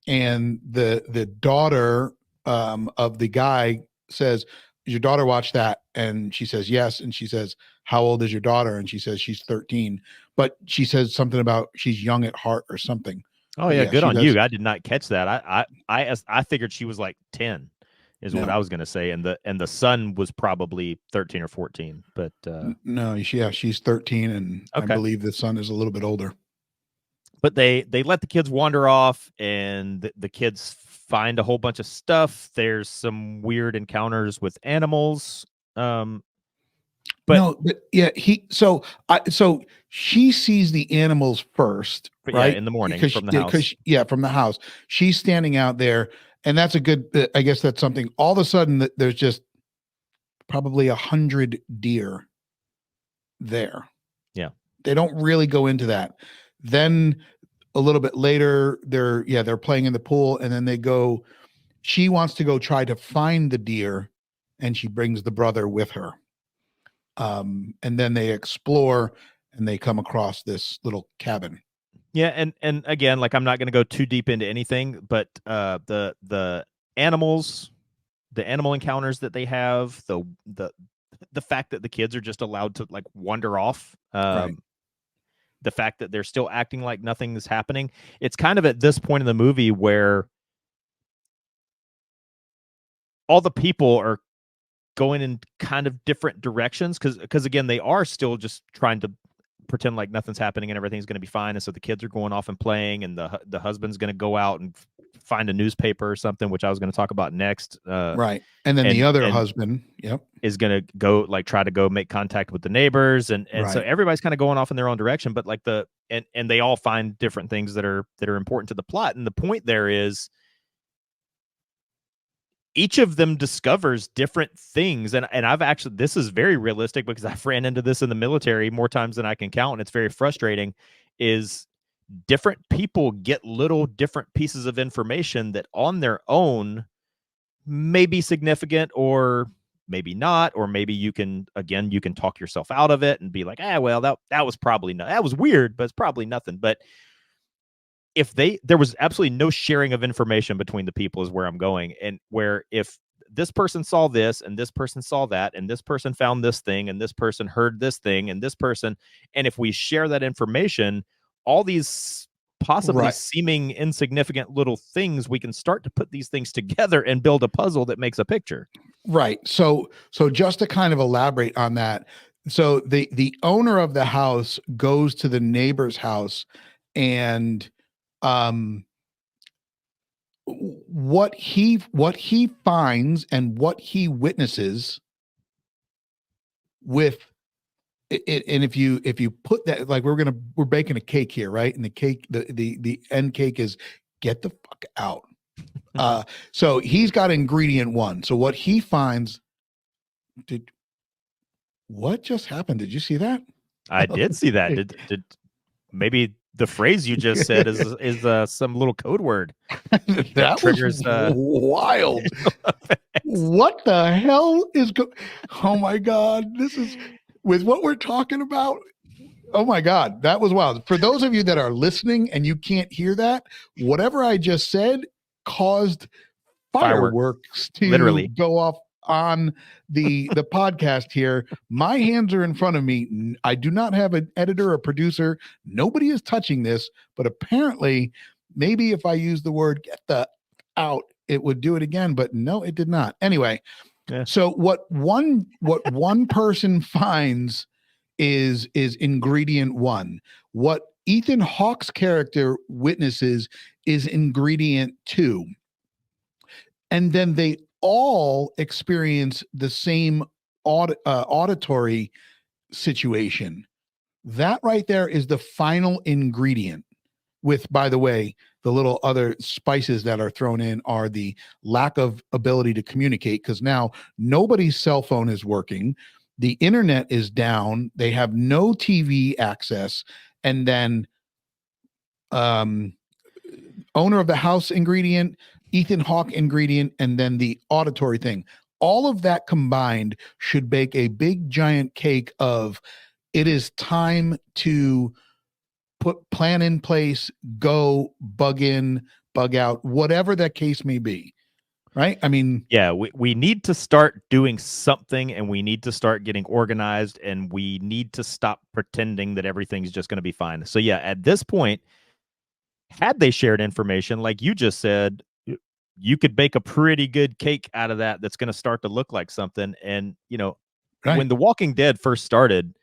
And the daughter of the guy says, "Your daughter watched that?" And she says, "Yes." And she says, "How old is your daughter?" And she says, "She's 13." But she says something about she's young at heart or something. Oh yeah, good on you. I did not catch that. I figured she was like 10, is what I was going to say, and the son was probably 13 or 14. But no, she's 13, and I believe the son is a little bit older. but they let the kids wander off, and the kids find a whole bunch of stuff. There's some weird encounters with animals. But No, but yeah, so she sees the animals first, yeah, right? in the morning Because from the house. yeah, from the house, she's standing out there, and that's a good. I guess that's something. All of a sudden, there's just probably 100 deer there. Yeah. They don't really go into that. Then a little bit later, they're playing in the pool, and then they go. She wants to go try to find the deer, and she brings the brother with her. And then they explore, and they come across this little cabin. Yeah, and again, like, I'm not going to go too deep into anything, but the animals, the animal encounters that they have, the fact that the kids are just allowed to, like, wander off, Right. the fact that they're still acting like nothing is happening. It's kind of at this point in the movie where all the people are going in kind of different directions, because again, they are still just trying to pretend like nothing's happening and everything's going to be fine, and so the kids are going off and playing, and the husband's going to go out and find a newspaper or something, which I was going to talk about next. Right. And then the and other and husband, yep. is going to go, like, try to go make contact with the neighbors, and so Right. everybody's kind of going off in their own direction, but like and they all find different things that are important to the plot, and the point there is each of them discovers different things. And I've actually, this is very realistic because I've ran into this in the military more times than I can count, and it's very frustrating. Is different people get little different pieces of information that on their own may be significant, or maybe not, or maybe you can talk yourself out of it and be like, well, that was probably not, that was weird, but it's probably nothing. But if there was absolutely no sharing of information between the people is where I'm going. And where if this person saw this and this person saw that and this person found this thing and this person heard this thing and this person, and if we share that information, all these possibly Right. seeming insignificant little things, we can start to put these things together and build a puzzle that makes a picture. Right. So just to kind of elaborate on that. So the owner of the house goes to the neighbor's house, and um what he finds and what he witnesses with it. And if you put that, like, we're baking a cake here, right? And the cake, the end cake is, get the fuck out. So he's got ingredient one. So what he finds, did what just happened? Did you see that? I did see that. Did maybe the phrase you just said is some little code word that That was triggers wild. What the hell is oh my god, this is with what we're talking about. Oh my god, that was wild. For those of you that are listening and you can't hear that, whatever I just said caused fireworks to literally go off on the podcast here. My hands are in front of me. I do not have an editor or producer. Nobody is touching this, but apparently, maybe if I use the word "get the out," it would do it again. But no, it did not. Anyway, Yeah. so what one person finds is ingredient one. What Ethan Hawke's character witnesses is ingredient two. And then they all experience the same auditory situation. That right there is the final ingredient. With, by the way, the little other spices that are thrown in are the lack of ability to communicate, because now nobody's cell phone is working, the internet is down, they have no TV access, and then owner of the house ingredient, Ethan Hawke ingredient, and then the auditory thing. All of that combined should bake a big giant cake of, it is time to put plan in place, go bug in, bug out, whatever that case may be. Right? I mean, yeah, we need to start doing something, and we need to start getting organized, and we need to stop pretending that everything's just going to be fine. So yeah, at this point, had they shared information, like you just said, you could bake a pretty good cake out of that that's going to start to look like something. And, right. when The Walking Dead first started,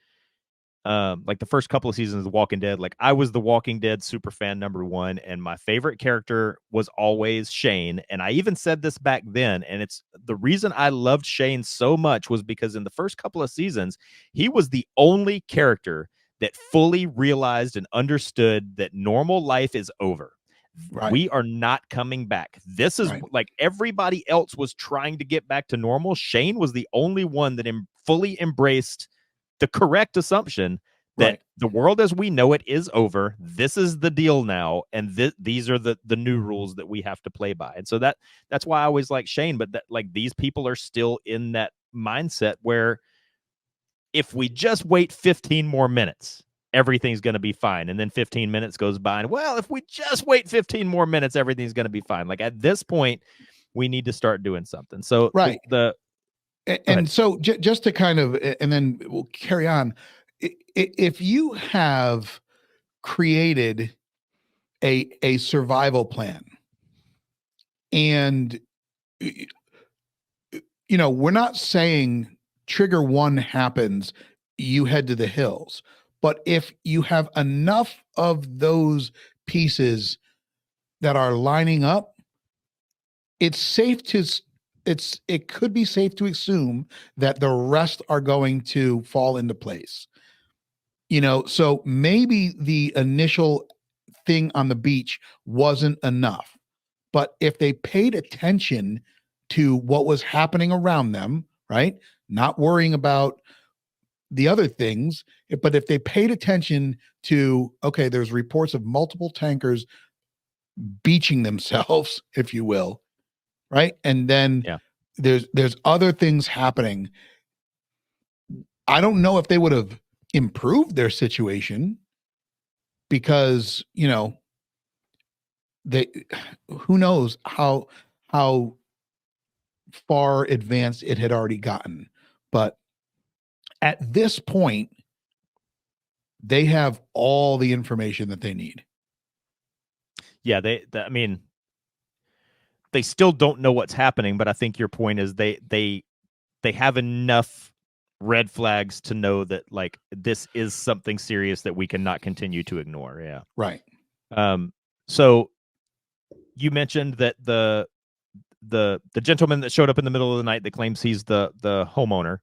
like the first couple of seasons of The Walking Dead, like I was the Walking Dead super fan #1, and my favorite character was always Shane. And I even said this back then, and it's the reason I loved Shane so much was because in the first couple of seasons, he was the only character that fully realized and understood that normal life is over. Right. We are not coming back. This is Right. like everybody else was trying to get back to normal. Shane was the only one that fully embraced the correct assumption that Right. the world as we know it is over. This is the deal now, and these are the new rules that we have to play by. And so that's why I always like Shane. But that, like, these people are still in that mindset where if we just wait 15 more minutes, everything's going to be fine. And then 15 minutes goes by, and well, if we just wait 15 more minutes, everything's going to be fine. Like at this point, we need to start doing something. So Right. go ahead. And so just to kind of, and then we'll carry on. If you have created a survival plan, and we're not saying trigger one happens, you head to the hills, but if you have enough of those pieces that are lining up, it's safe to it could be safe to assume that the rest are going to fall into place. So maybe the initial thing on the beach wasn't enough, but if they paid attention to what was happening around them, right, not worrying about the other things, but if they paid attention to, okay, there's reports of multiple tankers beaching themselves, if you will, right, and then Yeah. there's other things happening. I don't know if they would have improved their situation, because they who knows how far advanced it had already gotten. But at this point, they have all the information that they need. Yeah, I mean, they still don't know what's happening, but I think your point is they have enough red flags to know that like this is something serious that we cannot continue to ignore. Yeah. Right. So you mentioned that the gentleman that showed up in the middle of the night that claims he's the homeowner,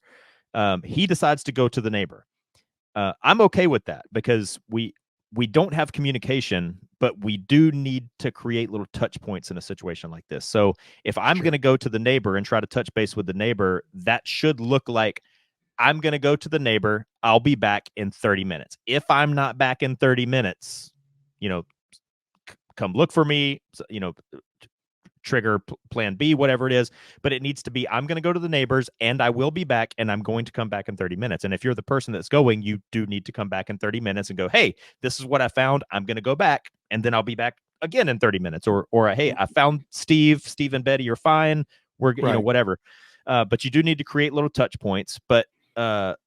he decides to go to the neighbor. I'm okay with that because we don't have communication, but we do need to create little touch points in a situation like this. So if I'm Sure. going to go to the neighbor and try to touch base with the neighbor, that should look like I'm going to go to the neighbor. I'll be back in 30 minutes. If I'm not back in 30 minutes, you know, come look for me, trigger plan B, whatever it is, but it needs to be, I'm going to go to the neighbors and I will be back and I'm going to come back in 30 minutes. And if you're the person that's going, you do need to come back in 30 minutes and go, hey, this is what I found. I'm going to go back and then I'll be back again in 30 minutes. Or hey, I found Steve and Betty, you're fine. We're, Right. whatever. But you do need to create little touch points. But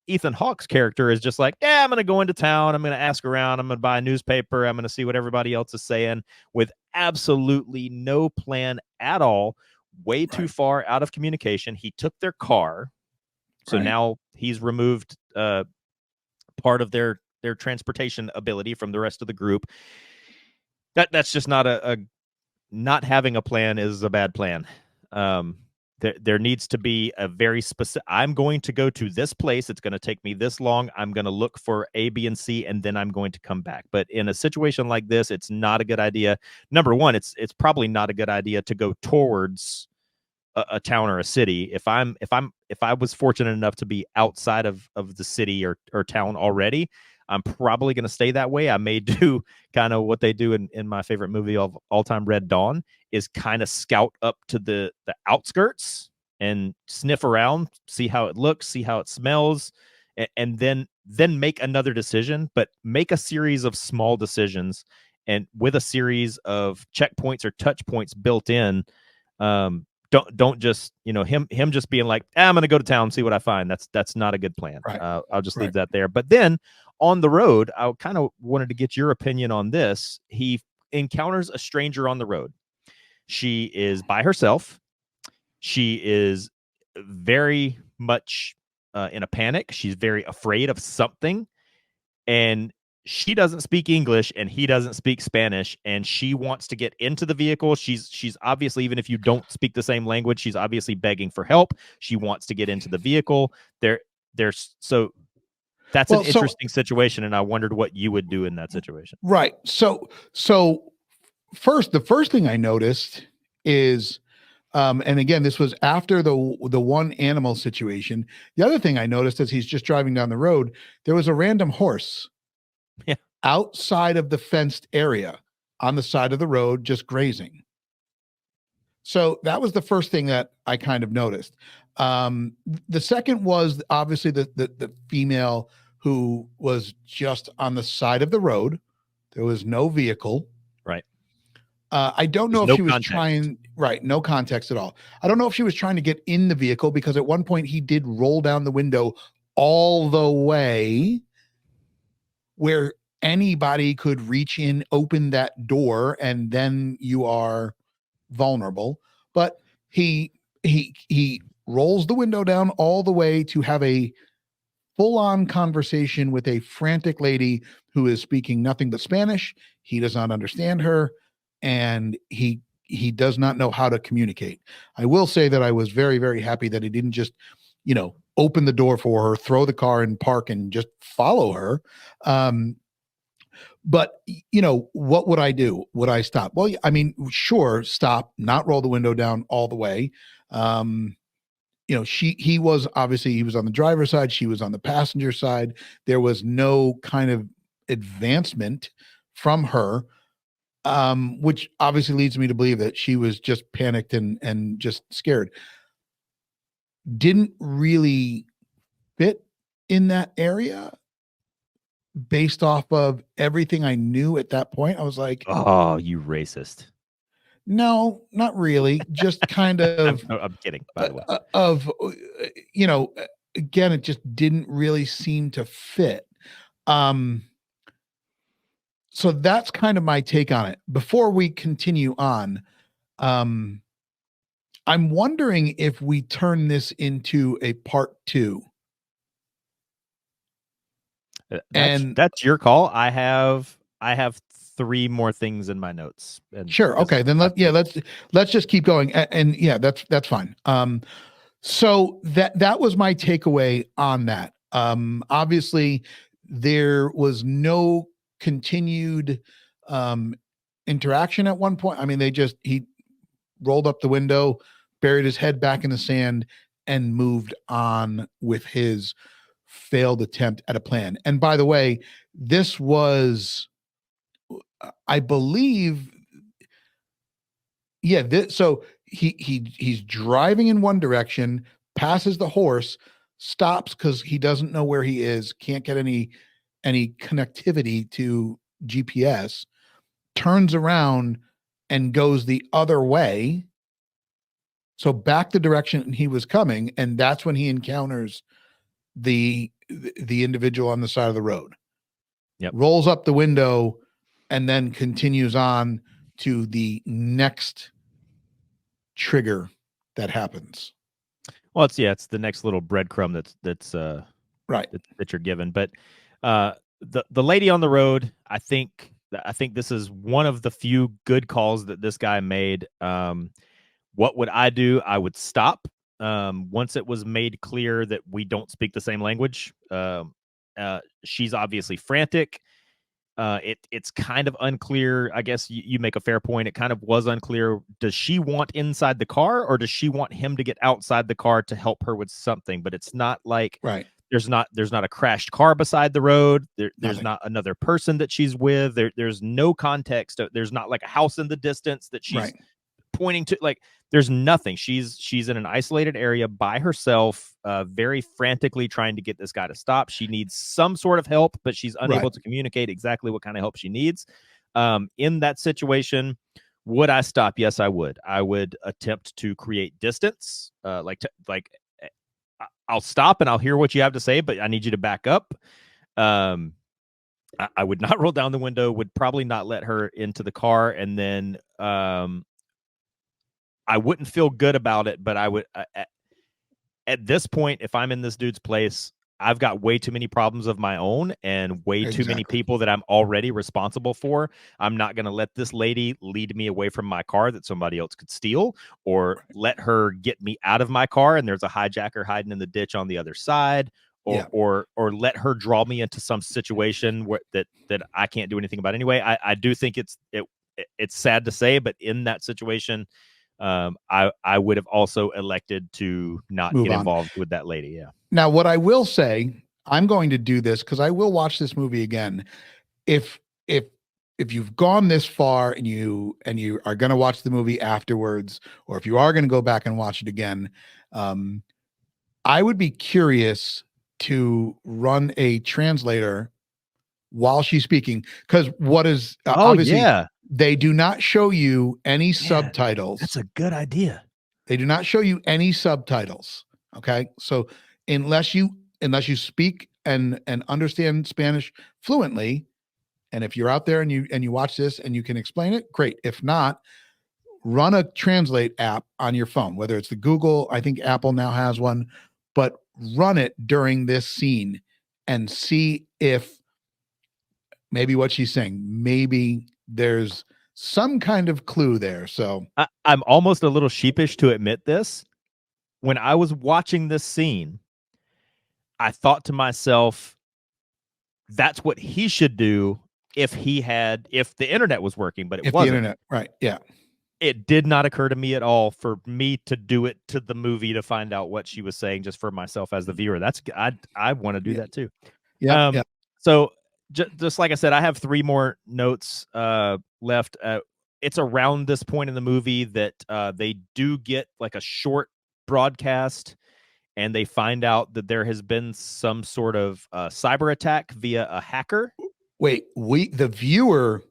Ethan Hawke's character is just like, yeah, I'm going to go into town. I'm going to ask around. I'm going to buy a newspaper. I'm going to see what everybody else is saying, with absolutely no plan at all. Way too Right. far out of communication. He took their car. So Right. now he's removed part of their transportation ability from the rest of the group. That's just not a not having a plan is a bad plan. There needs to be a very specific, I'm going to go to this place. It's going to take me this long. I'm going to look for A, B, and C, and then I'm going to come back. But in a situation like this, it's not a good idea. Number one, it's probably not a good idea to go towards a town or a city. If I was fortunate enough to be outside of the city or town already, I'm probably going to stay that way. I may do kind of what they do in my favorite movie of all time, Red Dawn, is kind of scout up to the outskirts and sniff around, see how it looks, see how it smells, and then make another decision. But make a series of small decisions, and with a series of checkpoints or touch points built in. Don't just him just being like, I'm gonna go to town, see what I find. That's not a good plan. Right. I'll just leave Right. that there. But then on the road, I kind of wanted to get your opinion on this. He encounters a stranger on the road. She is by herself. She is very much in a panic. She's very afraid of something. and she doesn't speak English and he doesn't speak Spanish, and she wants to get into the vehicle. She's obviously, even if you don't speak the same language, she's obviously begging for help. She wants to get into the vehicle. There's so that's an Well, so interesting situation, and I wondered what you would do in that situation. right. So the first thing I noticed is, and again, this was after the one animal situation. The other thing I noticed as he's just driving down the road, there was a random horse Yeah. outside of the fenced area on the side of the road, just grazing. So that was the first thing that I kind of noticed. The second was obviously the female who was just on the side of the road. There was no vehicle. Right. I don't There's know if no she was context. right, no context at all. I don't know if she was trying to get in the vehicle, because at one point he did roll down the window all the way where anybody could reach in, open that door, and then you are vulnerable. But he rolls the window down all the way to have a full-on conversation with a frantic lady who is speaking nothing but Spanish. He does not understand her, and he does not know how to communicate. I will say that I was very, very happy that he didn't just, open the door for her, throw the car in park, and just follow her. But what would I do? Would I stop? Well, I mean, sure, stop, not roll the window down all the way. He was obviously, he was on the driver's side, she was on the passenger side. There was no kind of advancement from her, which obviously leads me to believe that she was just panicked and just scared. Didn't really fit in that area based off of everything I knew at that point. I was like, Oh, you racist. no, not really. Just kind of, I'm kidding, by the way. you know, again, it just didn't really seem to fit. Um, so that's kind of my take on it. Before we continue on, um, I'm wondering if we turn this into a part two. And That's your call. I have 3 more things in my notes, and sure, because okay, then let's just keep going. And yeah, that's fine. So that was my takeaway on that. Obviously, there was no continued um, interaction at one point. I mean, he rolled up the window, buried his head back in the sand, and moved on with his failed attempt at a plan. And by the way, this was, I believe, yeah. So he's driving in one direction, passes the horse, stops because he doesn't know where he is, can't get any connectivity to GPS, turns around and goes the other way. So back the direction he was coming, and that's when he encounters the individual on the side of the road. Yep. Rolls up the window and then continues on to the next trigger that happens. Well, it's the next little breadcrumb that's Right. that you're given. But the lady on the road, I think this is one of the few good calls that this guy made. What would I do? I would stop. Once it was made clear that we don't speak the same language. She's obviously frantic. It's kind of unclear. I guess you make a fair point. It kind of was unclear. Does she want inside the car, or does she want him to get outside the car to help her with something? But it's not like Right. there's not a crashed car beside the road. There's Nothing. not another person that she's with. There's no context. There's not like a house in the distance that she's Right. pointing to. Like, there's nothing. She's in an isolated area by herself, very frantically trying to get this guy to stop. She needs some sort of help, but she's unable Right. to communicate exactly what kind of help she needs. In that situation, would I stop? Yes, I would. I would attempt to create distance. I'll stop and I'll hear what you have to say, but I need you to back up. I would not roll down the window, would probably not let her into the car, and then I wouldn't feel good about it, but I would at this point, if I'm in this dude's place, I've got way too many problems of my own and way too many Exactly. people that I'm already responsible for. I'm not going to let this lady lead me away from my car that somebody else could steal, or Right. let her get me out of my car and there's a hijacker hiding in the ditch on the other side, Yeah. or let her draw me into some situation where that I can't do anything about anyway. I do think it's sad to say, but in that situation, I would have also elected to not Move get on. involved with that lady. Yeah. Now, what I will say, I'm going to do this because I will watch this movie again. If if if you've gone this far and you are going to watch the movie afterwards, or if you are going to go back and watch it again, um, I would be curious to run a translator while she's speaking, because what is Oh obviously yeah, they do not show you any yeah. That's subtitles. a good idea. They do not show you any subtitles. Okay. So unless you speak and understand Spanish fluently, and if you're out there and you watch this and you can explain it, great. If not, run a translate app on your phone, whether it's the Google, I think Apple now has one, but run it during this scene and see if maybe what she's saying, maybe there's some kind of clue there. So I'm almost a little sheepish to admit this. When I was watching this scene, I thought to myself, that's what he should do if the internet was working, but it if the wasn't. internet, right. Yeah. It did not occur to me at all for me to do it to the movie to find out what she was saying just for myself as the viewer. I want to do Yeah. that too. Yeah. Yeah. So just like I said, I have 3 more notes left. It's around this point in the movie that they do get like a short broadcast, and they find out that there has been some sort of cyber attack via a hacker. Wait, the viewer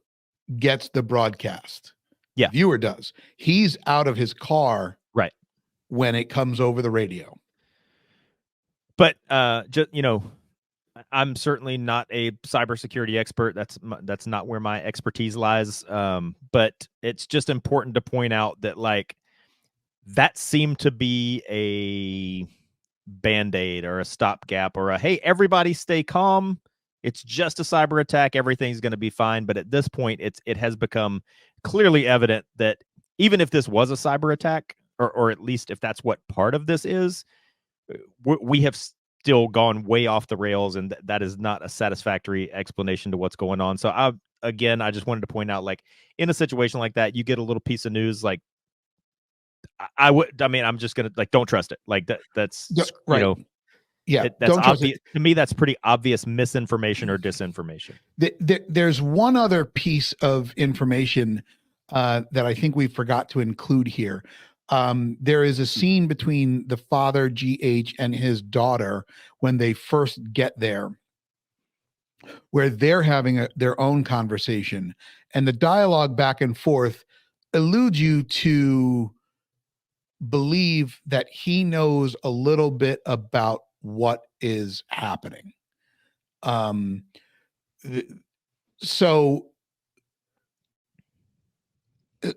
gets the broadcast. The Yeah, viewer does. He's out of his car right. when it comes over the radio. But just I'm certainly not a cybersecurity expert. That's not where my expertise lies. But it's just important to point out that like that seemed to be a band-aid or a stopgap or a hey, everybody stay calm. It's just a cyber attack. Everything's going to be fine. But at this point, it has become clearly evident that even if this was a cyber attack, or at least if that's what part of this is, we have still gone way off the rails, and that is not a satisfactory explanation to what's going on. So I just wanted to point out, like in a situation like that, you get a little piece of news, like I mean, I'm just gonna like don't trust it. Like that's Right. Yeah. that's Don't trust it. obvious to me. That's pretty obvious misinformation or disinformation. There's one other piece of information that I think we forgot to include here. There is a scene between the father, GH, and his daughter when they first get there, where they're having their own conversation. And the dialogue back and forth eludes you to believe that he knows a little bit about what is happening. Um, so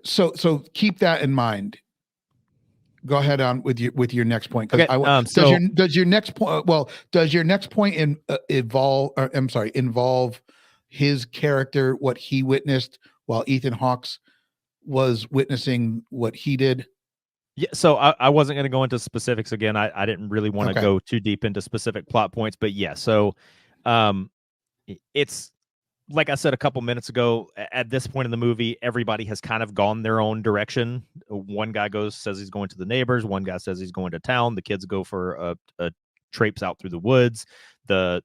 so keep that in mind. Go ahead on with your next point, because Okay. I want So does your next point does your next point involve his character, what he witnessed while Ethan Hawke's was witnessing what he did? yeah, so I wasn't going to go into specifics again. I didn't really want to Okay. go too deep into specific plot points, but yeah. So, um, it's like I said a couple minutes ago. At this point in the movie, everybody has kind of gone their own direction. One guy says he's going to the neighbors. One guy says he's going to town. The kids go for a traipse out through the woods. The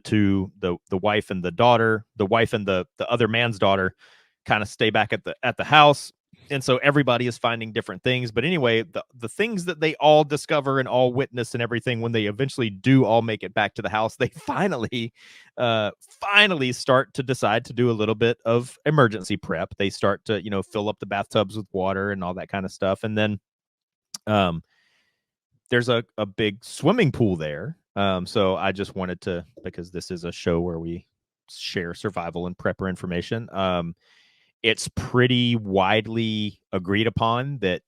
two, the wife and the daughter, the wife and the other man's daughter, kind of stay back at the house. And so everybody is finding different things. But anyway, the things that they all discover and all witness and everything, when they eventually do all make it back to the house, they finally start to decide to do a little bit of emergency prep. They start to, fill up the bathtubs with water and all that kind of stuff. And then there's a big swimming pool there. So I just wanted to, because this is a show where we share survival and prepper information. It's pretty widely agreed upon that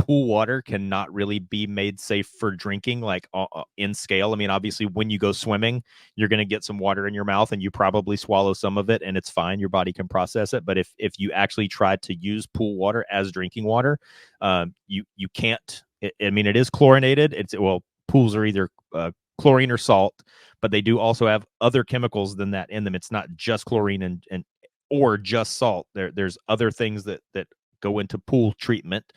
pool water cannot really be made safe for drinking, like in scale. I mean, obviously, when you go swimming, you're going to get some water in your mouth, and you probably swallow some of it, and it's fine. Your body can process it. But if you actually try to use pool water as drinking water, you can't. I mean, it is chlorinated. Pools are either chlorine or salt, but they do also have other chemicals than that in them. It's not just chlorine and or just salt. There's other things that go into pool treatment.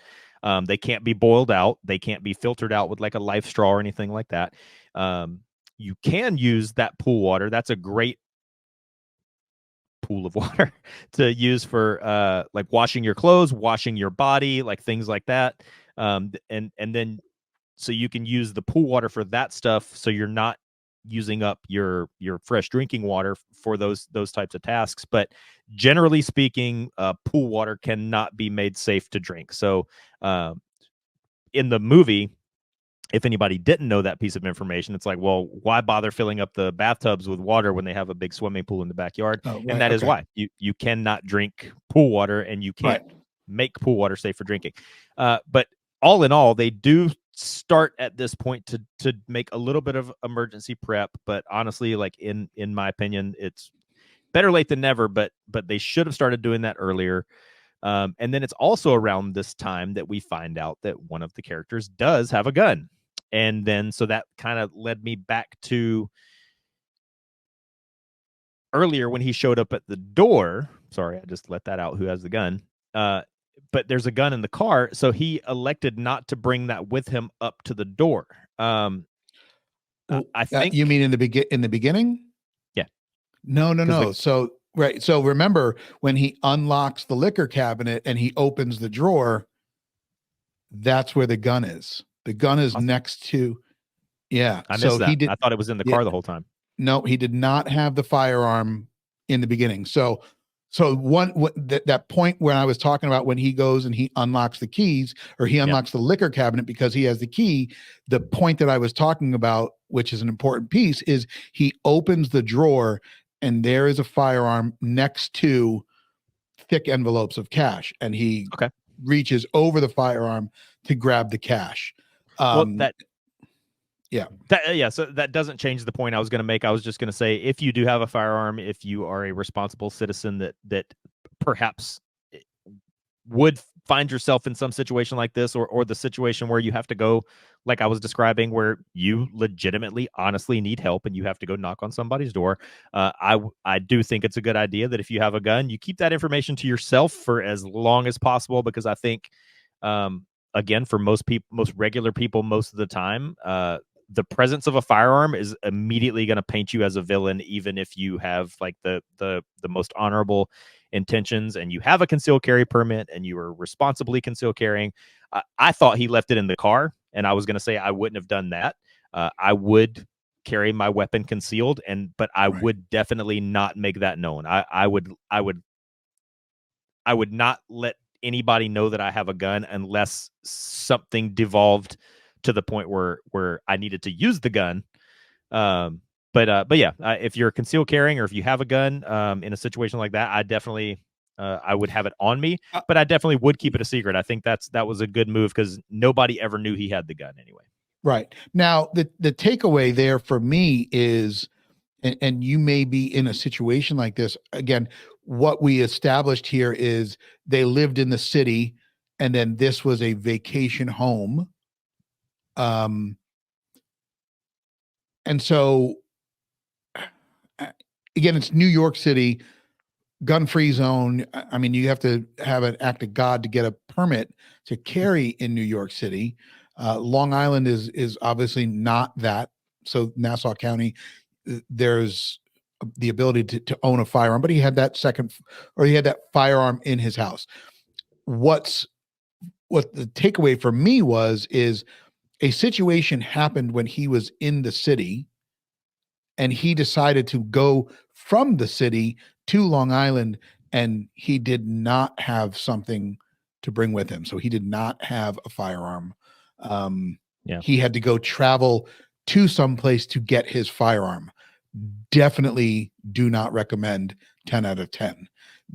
They can't be boiled out. They can't be filtered out with like a life straw or anything like that. You can use that pool water. That's a great pool of water to use for like washing your clothes, washing your body, like things like that. And then so you can use the pool water for that stuff, so you're not using up your fresh drinking water for those types of tasks. But generally speaking, pool water cannot be made safe to drink. So in the movie, if anybody didn't know that piece of information, it's like, well, why bother filling up the bathtubs with water when they have a big swimming pool in the backyard? Oh, And right. that is Okay. why you cannot drink pool water, and you can't Right. make pool water safe for drinking. But all in all, they do start at this point to make a little bit of emergency prep. But honestly, like in my opinion, it's better late than never. But they should have started doing that earlier. And then it's also around this time that we find out that one of the characters does have a gun. And then so that kind of led me back to earlier when he showed up at the door. Sorry, I just let that out. Who has the gun? But there's a gun in the car, so he elected not to bring that with him up to the door. I think You mean in the beginning? Yeah, No, no, because no. So right. So remember when he unlocks the liquor cabinet and he opens the drawer, that's where the gun is. The gun is next to, yeah. I So missed he that. did, I thought it was in the yeah, car the whole time. no, he did not have the firearm in the beginning. So that point when I was talking about when he goes and he unlocks the keys, or he Yep. unlocks the liquor cabinet because he has the key, the point that I was talking about, which is an important piece, is he opens the drawer and there is a firearm next to thick envelopes of cash, and he Okay. reaches over the firearm to grab the cash. Well, that Yeah. So that doesn't change the point I was going to make. I was just going to say, if you do have a firearm, if you are a responsible citizen that perhaps would find yourself in some situation like this, or the situation where you have to go, like I was describing, where you legitimately, honestly need help and you have to go knock on somebody's door. I do think it's a good idea that if you have a gun, you keep that information to yourself for as long as possible, because I think, again, for most people, most regular people, most of the time, the presence of a firearm is immediately going to paint you as a villain, even if you have like the most honorable intentions and you have a concealed carry permit and you are responsibly concealed carrying. I thought he left it in the car, and I was going to say I wouldn't have done that. I would carry my weapon concealed, but I would definitely not make that known. I would not let anybody know that I have a gun unless something devolved to the point where I needed to use the gun. But yeah, if you're concealed carrying or if you have a gun in a situation like that, I definitely I would have it on me, but I definitely would keep it a secret. I think that was a good move because nobody ever knew he had the gun anyway. Right. Now, the takeaway there for me is, and you may be in a situation like this again. What we established here is they lived in the city, and then this was a vacation home. And so, again, it's New York City, gun-free zone. I mean, you have to have an act of God to get a permit to carry in New York City. Long Island is obviously not that. So Nassau County, there's the ability to own a firearm, but he had that firearm in his house. What the takeaway for me is a situation happened when he was in the city, and he decided to go from the city to Long Island, and he did not have something to bring with him. So he did not have a firearm. Yeah. He had to go travel to some place to get his firearm. Definitely do not recommend 10 out of 10.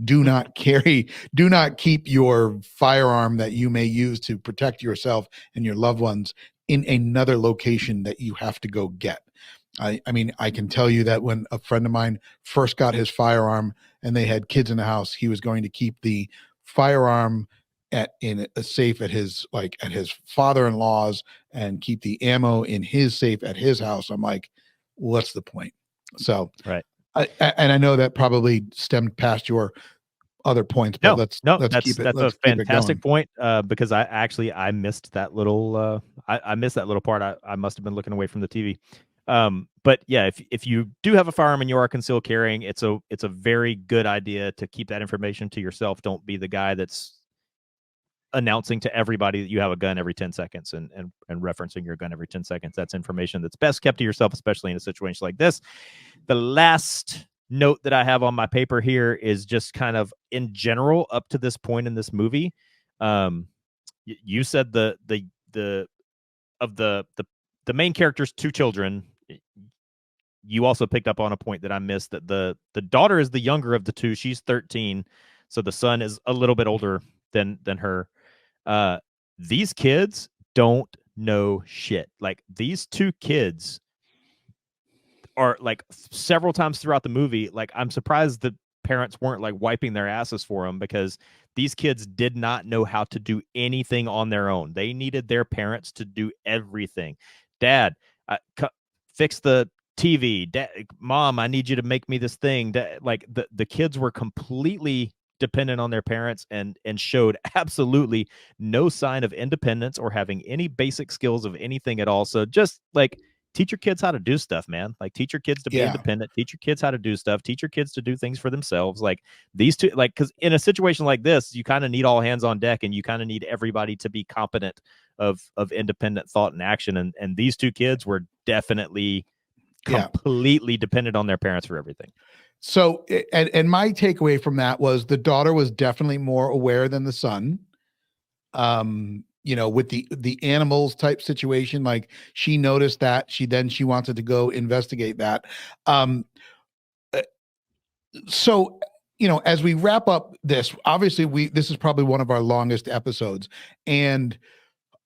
do not carry, do not keep your firearm that you may use to protect yourself and your loved ones in another location that you have to go get. I mean, I can tell you that when a friend of mine first got his firearm and they had kids in the house, he was going to keep the firearm in a safe at his father-in-law's and keep the ammo in his safe at his house. I'm like, what's the point? So, Right. and I know that probably stemmed past your other points, but No, no, let's keep it a fantastic going. point. Because I missed that little I missed that little part. I must have been looking away from the TV. But yeah, if you do have a firearm and you are concealed carrying, it's a very good idea to keep that information to yourself. Don't be the guy that's announcing to everybody that you have a gun every 10 seconds and referencing your gun every 10 seconds. That's information that's best kept to yourself, especially in a situation like this. The last note that I have on my paper here is just kind of in general up to this point in this movie. You said the of the main character's two children. You also picked up on a point that I missed, that the daughter is the younger of the two. She's 13, so the son is a little bit older than her. These kids don't know shit. Like, these two kids are like, several times throughout the movie, like, I'm surprised that parents weren't like wiping their asses for them, because these kids did not know how to do anything on their own. They needed their parents to do everything. Dad, fix the TV. Dad, Mom, I need you to make me this thing. Dad, like, the kids were completely dependent on their parents and showed absolutely no sign of independence or having any basic skills of anything at all. So just like, teach your kids how to do stuff, man. Like, teach your kids to be independent, teach your kids how to do stuff, teach your kids to do things for themselves. Like, these two, like, because in a situation like this, you kind of need all hands on deck, and you kind of need everybody to be competent of independent thought and action. And these two kids were definitely completely dependent on their parents for everything. So, and my takeaway from that was the daughter was definitely more aware than the son. With the animals type situation, like, she noticed that, she wanted to go investigate that. So, as we wrap up this, obviously this is probably one of our longest episodes, and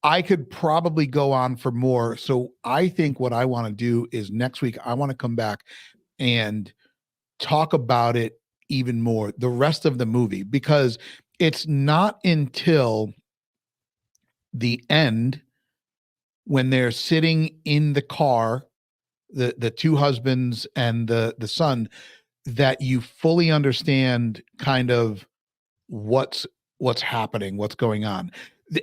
I could probably go on for more. So I think what I want to do is next week, I want to come back and talk about it even more, the rest of the movie, because it's not until the end, when they're sitting in the car, the two husbands and the son, that you fully understand kind of what's happening, what's going on.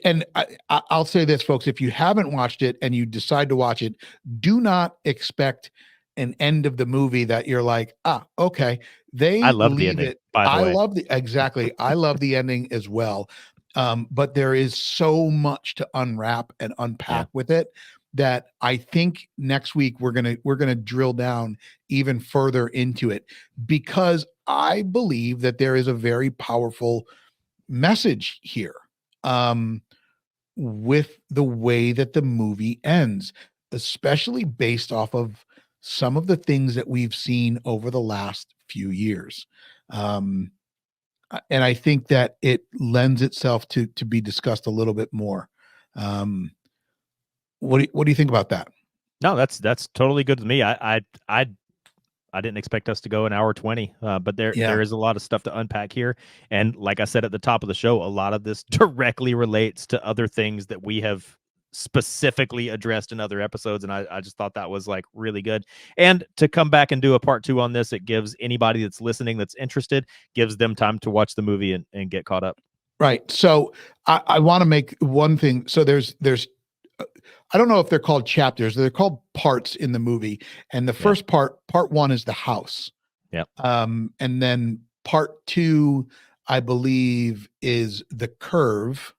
And I'll say this, folks, if you haven't watched it and you decide to watch it, do not expect an end of the movie that you're like, okay, I they love the leave ending, it. by the I way. love exactly. I love the ending as well. But there is so much to unwrap and unpack with it, that I think next week we're gonna drill down even further into it, because I believe that there is a very powerful message here, with the way that the movie ends, especially based off of some of the things that we've seen over the last few years. And I think that it lends itself to be discussed a little bit more. What do you think about that? No, that's totally good with me. I didn't expect us to go an hour 20, but there is a lot of stuff to unpack here. And like I said at the top of the show, a lot of this directly relates to other things that we have specifically addressed in other episodes. And I just thought that was like really good. And to come back and do a part 2 on this, it gives anybody that's listening, that's interested, gives them time to watch the movie and get caught up. Right. So I want to make one thing. So there's I don't know if they're called chapters, they're called parts in the movie. And the first part 1 is the house. Yeah. And then part 2, I believe, is the curve.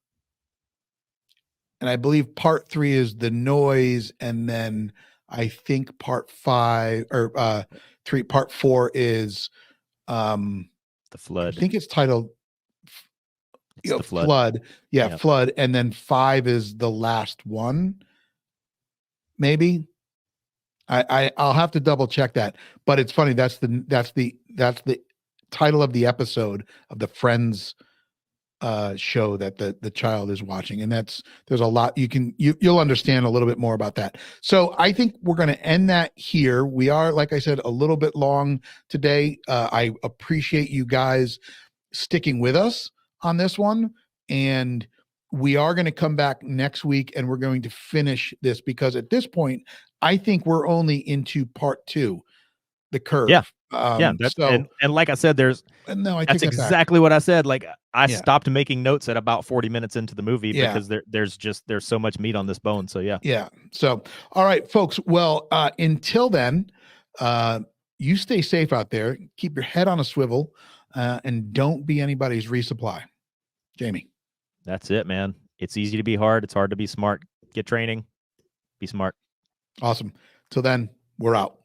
And I believe part 3 is the noise. And then I think part 5 or part 4 is The flood. I think it's titled the flood. Yeah, flood. And then 5 is the last one. Maybe. I'll have to double check that. But it's funny, that's the title of the episode of the Friends show that the child is watching, and there's a lot you'll understand a little bit more about that. So I think we're going to end that here. We are, like I said, a little bit long today. I appreciate you guys sticking with us on this one, and we are going to come back next week and we're going to finish this, because at this point I think we're only into part 2, the curve. Yeah. That, So and like I said, no, I that's take that back. exactly what I said. Like, I Yeah. stopped making notes at about 40 minutes into the movie Yeah. because there's so much meat on this bone. So yeah. Yeah. So, all right, folks. Well, until then, you stay safe out there. Keep your head on a swivel, and don't be anybody's resupply. Jamie. That's it, man. It's easy to be hard. It's hard to be smart. Get training. Be smart. Awesome. Till then, we're out.